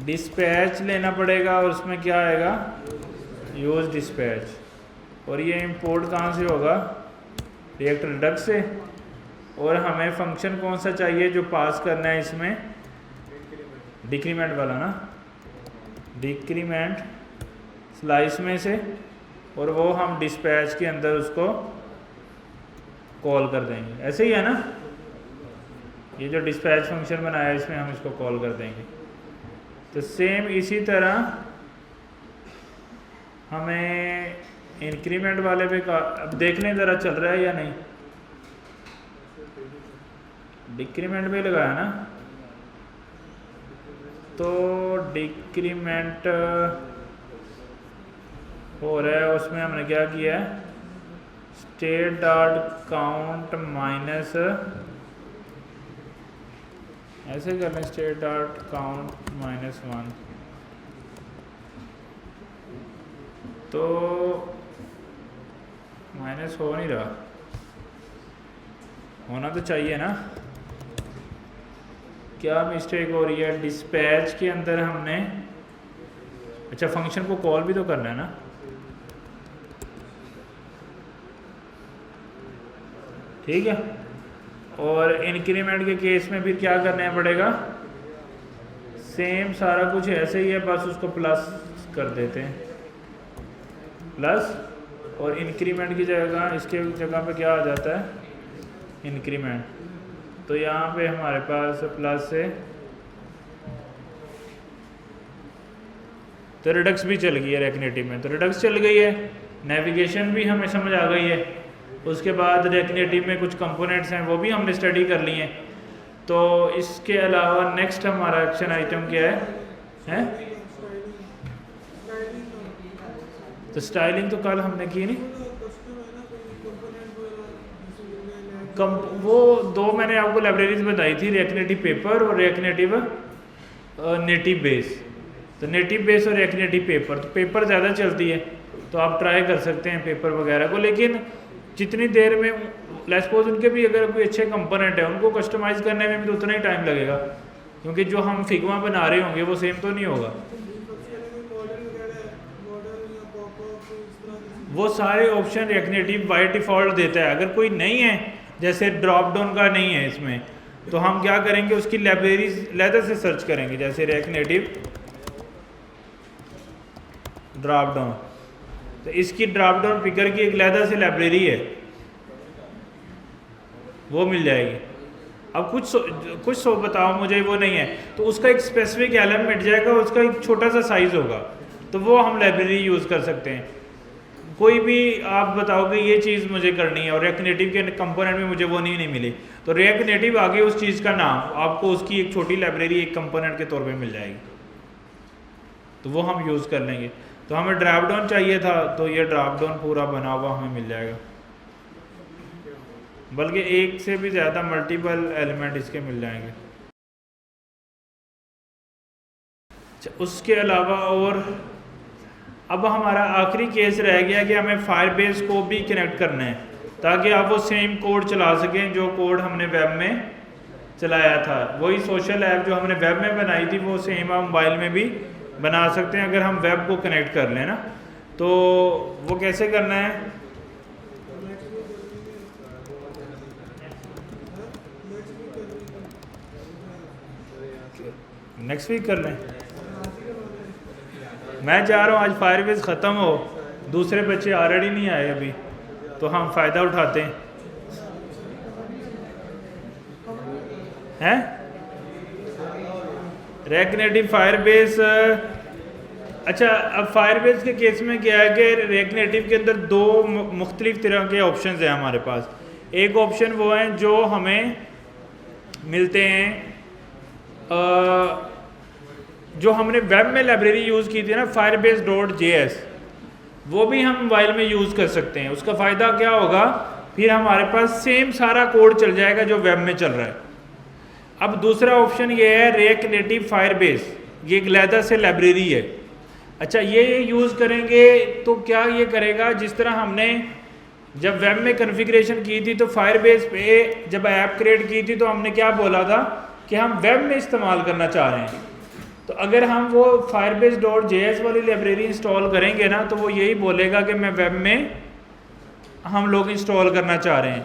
डिस्पैच लेना पड़ेगा और उसमें क्या आएगा, यूज डिस्पैच। और ये इंपोर्ट कहाँ से होगा, रिएक्ट रिडक्स से। और हमें फंक्शन कौन सा चाहिए जो पास करना है इसमें, डिक्रीमेंट वाला ना, डिक्रीमेंट स्लाइस में से, और वो हम डिस्पैच के अंदर उसको कॉल कर देंगे। ऐसे ही है ना, ये जो डिस्पैच फंक्शन बनाया है इसमें हम इसको कॉल कर देंगे। तो सेम इसी तरह हमें इंक्रीमेंट वाले पे का अब देख लें ज़रा चल रहा है या नहीं। डिक्रीमेंट पे लगाया ना, तो डिक्रीमेंट हो रहा है, उसमें हमने क्या किया है, स्टेट डॉट काउंट माइनस, ऐसे कर लें, स्टेट डॉट काउंट -1। तो माइनस हो नहीं रहा, होना तो चाहिए ना। क्या मिस्टेक हो रही है, डिस्पैच के अंदर हमने, अच्छा फंक्शन को कॉल भी तो करना है ना। ठीक है, और इंक्रीमेंट के केस में फिर क्या करना पड़ेगा, सेम सारा कुछ ऐसे ही है, बस उसको प्लस कर देते हैं, प्लस, और इंक्रीमेंट की जगह, इसके जगह पे क्या आ जाता है, इंक्रीमेंट। तो यहाँ पे हमारे पास प्लस है, तो रिडक्स भी चल गई है रेकनेटिव में, तो रिडक्स चल गई है, नेविगेशन भी हमें समझ आ गई है। उसके बाद रेकनेटिव में कुछ कंपोनेंट्स हैं वो भी हमने स्टडी कर लिए हैं। तो इसके अलावा नेक्स्ट हमारा एक्शन आइटम क्या है? तो स्टाइलिंग तो कल हमने की नहीं, वो दो मैंने आपको लाइब्रेरीज बताई थी, रेकनेटिव पेपर और रेकनेटिव नेटिव बेस। तो नेटिव बेस और रेकनेटिव पेपर, तो पेपर ज़्यादा चलती है तो आप ट्राई कर सकते हैं पेपर वगैरह को, लेकिन जितनी देर में लेट्स सपोज उनके भी अगर कोई अच्छे कंपोनेंट है उनको कस्टमाइज़ करने में भी तो उतना ही टाइम लगेगा, क्योंकि जो हम फिग्मा बना रहे होंगे वो सेम तो नहीं होगा। वो सारे ऑप्शन रेकनेटिव बाय डिफ़ॉल्ट देता है। अगर कोई नहीं है, जैसे ड्रॉप डाउन का नहीं है इसमें, तो हम क्या करेंगे, उसकी लाइब्रेरीज अलग से सर्च करेंगे, जैसे रेकनेटिव ड्रॉप डाउन, तो इसकी ड्रॉप डाउन पिकर की एक अलग से लाइब्रेरी है, वो मिल जाएगी। अब कुछ बताओ मुझे वो नहीं है, तो उसका एक स्पेसिफिक एलिमेंट मिट जाएगा, उसका एक छोटा सा साइज होगा, तो वो हम लाइब्रेरी यूज़ कर सकते हैं। कोई भी आप बताओगे ये चीज़ मुझे करनी है और रेकनेटिव के कंपोनेंट में मुझे वो नहीं मिली, तो रेकनेटिव आगे उस चीज़ का नाम आपको उसकी एक छोटी लाइब्रेरी एक कंपोनेंट के तौर पे मिल जाएगी, तो वो हम यूज़ कर लेंगे। तो हमें ड्रॉप डाउन चाहिए था, तो ये ड्रॉप डाउन पूरा बना हुआ हमें मिल जाएगा, बल्कि एक से भी ज़्यादा मल्टीपल एलिमेंट इसके मिल जाएंगे। उसके अलावा और अब हमारा आखिरी केस रह गया कि हमें फायरबेस को भी कनेक्ट करना है, ताकि आप वो सेम कोड चला सकें जो कोड हमने वेब में चलाया था। वही सोशल ऐप जो हमने वेब में बनाई थी वो सेम आप मोबाइल में भी बना सकते हैं, अगर हम वेब को कनेक्ट कर लें ना। तो वो कैसे करना है, नेक्स्ट वीक कर लें। मैं चाह रहा हूँ आज फायरबेस ख़त्म हो, दूसरे बच्चे ऑलरेडी नहीं आए अभी, तो हम फ़ायदा उठाते हैं। रेकनेटिव फायरबेस, अच्छा अब फायरबेस के केस में क्या है कि रेकनेटिव के अंदर दो मुख्तलिफ तरह के ऑप्शंस हैं हमारे पास। एक ऑप्शन वो हैं जो हमें मिलते हैं, जो हमने वेब में लाइब्रेरी यूज़ की थी ना, firebase.js, वो भी हम मोबाइल में यूज़ कर सकते हैं। उसका फ़ायदा क्या होगा, फिर हमारे पास सेम सारा कोड चल जाएगा जो वेब में चल रहा है। अब दूसरा ऑप्शन ये है रेकनेटिव फायरबेस, ये एक अलग से लाइब्रेरी है। अच्छा ये यूज़ करेंगे तो क्या ये करेगा, जिस तरह हमने जब वेब में कन्फिग्रेशन की थी तो फायरबेस पे जब ऐप क्रिएट की थी तो हमने क्या बोला था कि हम वेब में इस्तेमाल करना चाह रहे हैं। तो अगर हम वो firebase.js वाली लाइब्रेरी इंस्टॉल करेंगे ना, तो वो यही बोलेगा कि मैं वेब में हम लोग इंस्टॉल करना चाह रहे हैं।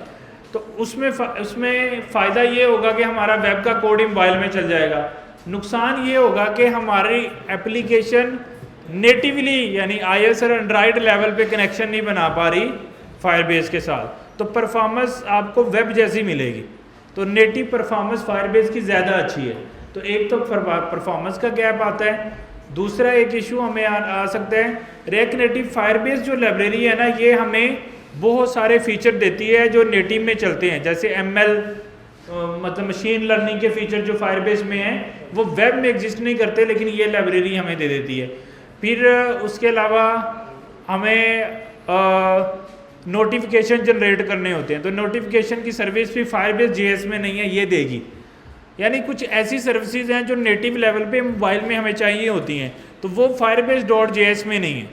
तो उसमें फ़ायदा ये होगा कि हमारा वेब का कोड ही मोबाइल में चल जाएगा। नुकसान ये होगा कि हमारी एप्लीकेशन नेटिवली यानी iOS और एंड्रॉयड लेवल पे कनेक्शन नहीं बना पा रही फायरबेस के साथ, तो परफॉर्मेंस आपको वेब जैसी मिलेगी। तो नेटिव परफॉर्मेंस फायरबेस की ज़्यादा अच्छी है। तो एक तो परफॉर्मेंस का गैप आता है, दूसरा एक इशू हमें आ सकता है, रिएक्ट नेटिव फायरबेस जो लाइब्रेरी है ना, ये हमें बहुत सारे फीचर देती है जो नेटिव में चलते हैं, जैसे ML मतलब मशीन लर्निंग के फीचर जो फायरबेस में हैं वो वेब में एग्जिस्ट नहीं करते, लेकिन ये लाइब्रेरी हमें दे देती है। फिर उसके अलावा हमें नोटिफिकेशन जनरेट करने होते हैं, तो नोटिफिकेशन की सर्विस भी फायरबेस JS में नहीं है, ये देगी। यानी कुछ ऐसी सर्विसेज हैं जो नेटिव लेवल पे मोबाइल में हमें चाहिए होती हैं, तो वो firebase.js में नहीं है।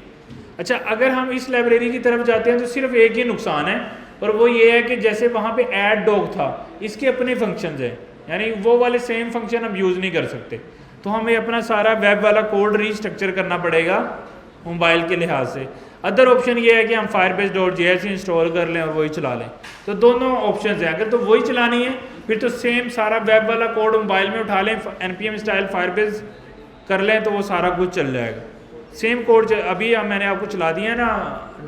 अच्छा, अगर हम इस लाइब्रेरी की तरफ जाते हैं तो सिर्फ एक ही नुकसान है, और वो ये है कि जैसे वहाँ पे ऐड डॉग था, इसके अपने फंक्शंस हैं, यानी वो वाले सेम फंक्शन हम यूज़ नहीं कर सकते। तो हमें अपना सारा वेब वाला कोड रीस्ट्रक्चर करना पड़ेगा मोबाइल के लिहाज से। अदर ऑप्शन ये है कि हम firebase.js इंस्टॉल कर लें और वही चला लें। तो दोनों ऑप्शंस हैं। अगर तो वही चलानी है फिर तो सेम सारा वेब वाला कोड मोबाइल में उठा लें, npm स्टाइल firebase कर लें तो वो सारा कुछ चल जाएगा। सेम कोड अभी मैंने आपको चला दिया ना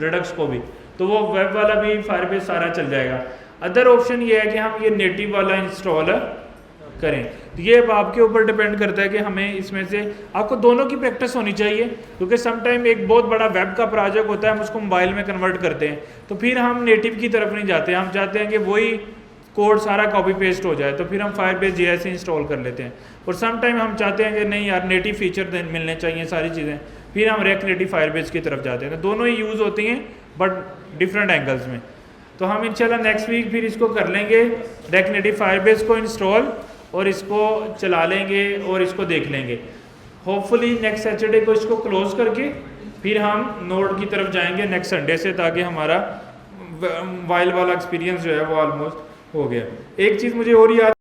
रेडक्स को भी, तो वो वेब वाला भी फायरबेस सारा चल जाएगा। अदर ऑप्शन ये है कि हम ये नेटिव वाला इंस्टॉल करें। तो ये अब आपके ऊपर डिपेंड करता है कि हमें इसमें से आपको दोनों की प्रैक्टिस होनी चाहिए, क्योंकि समटाइम एक बहुत बड़ा वेब का प्रोजेक्ट होता है, हम उसको मोबाइल में कन्वर्ट करते हैं, तो फिर हम नेटिव की तरफ नहीं जाते, हम चाहते हैं कि वही कोड सारा कॉपी पेस्ट हो जाए, तो फिर हम firebase.js इंस्टॉल कर लेते हैं। और समटाइम हम चाहते हैं कि नहीं यार नेटिव फीचर मिलने चाहिए सारी चीज़ें, फिर हम रिएक्ट नेटिव फायरबेस की तरफ जाते हैं। तो दोनों ही यूज़ होती हैं बट डिफरेंट एंगल्स में। तो हम इंशाल्लाह नेक्स्ट वीक फिर इसको कर लेंगे, रिएक्ट नेटिव फायरबेस को इंस्टॉल, और इसको चला लेंगे और इसको देख लेंगे। होपफुली नेक्स्ट सैटरडे को इसको क्लोज करके फिर हम नोड की तरफ जाएंगे नेक्स्ट संडे से, ताकि हमारा मोबाइल वाला एक्सपीरियंस जो है वो ऑलमोस्ट हो गया। एक चीज़ मुझे और याद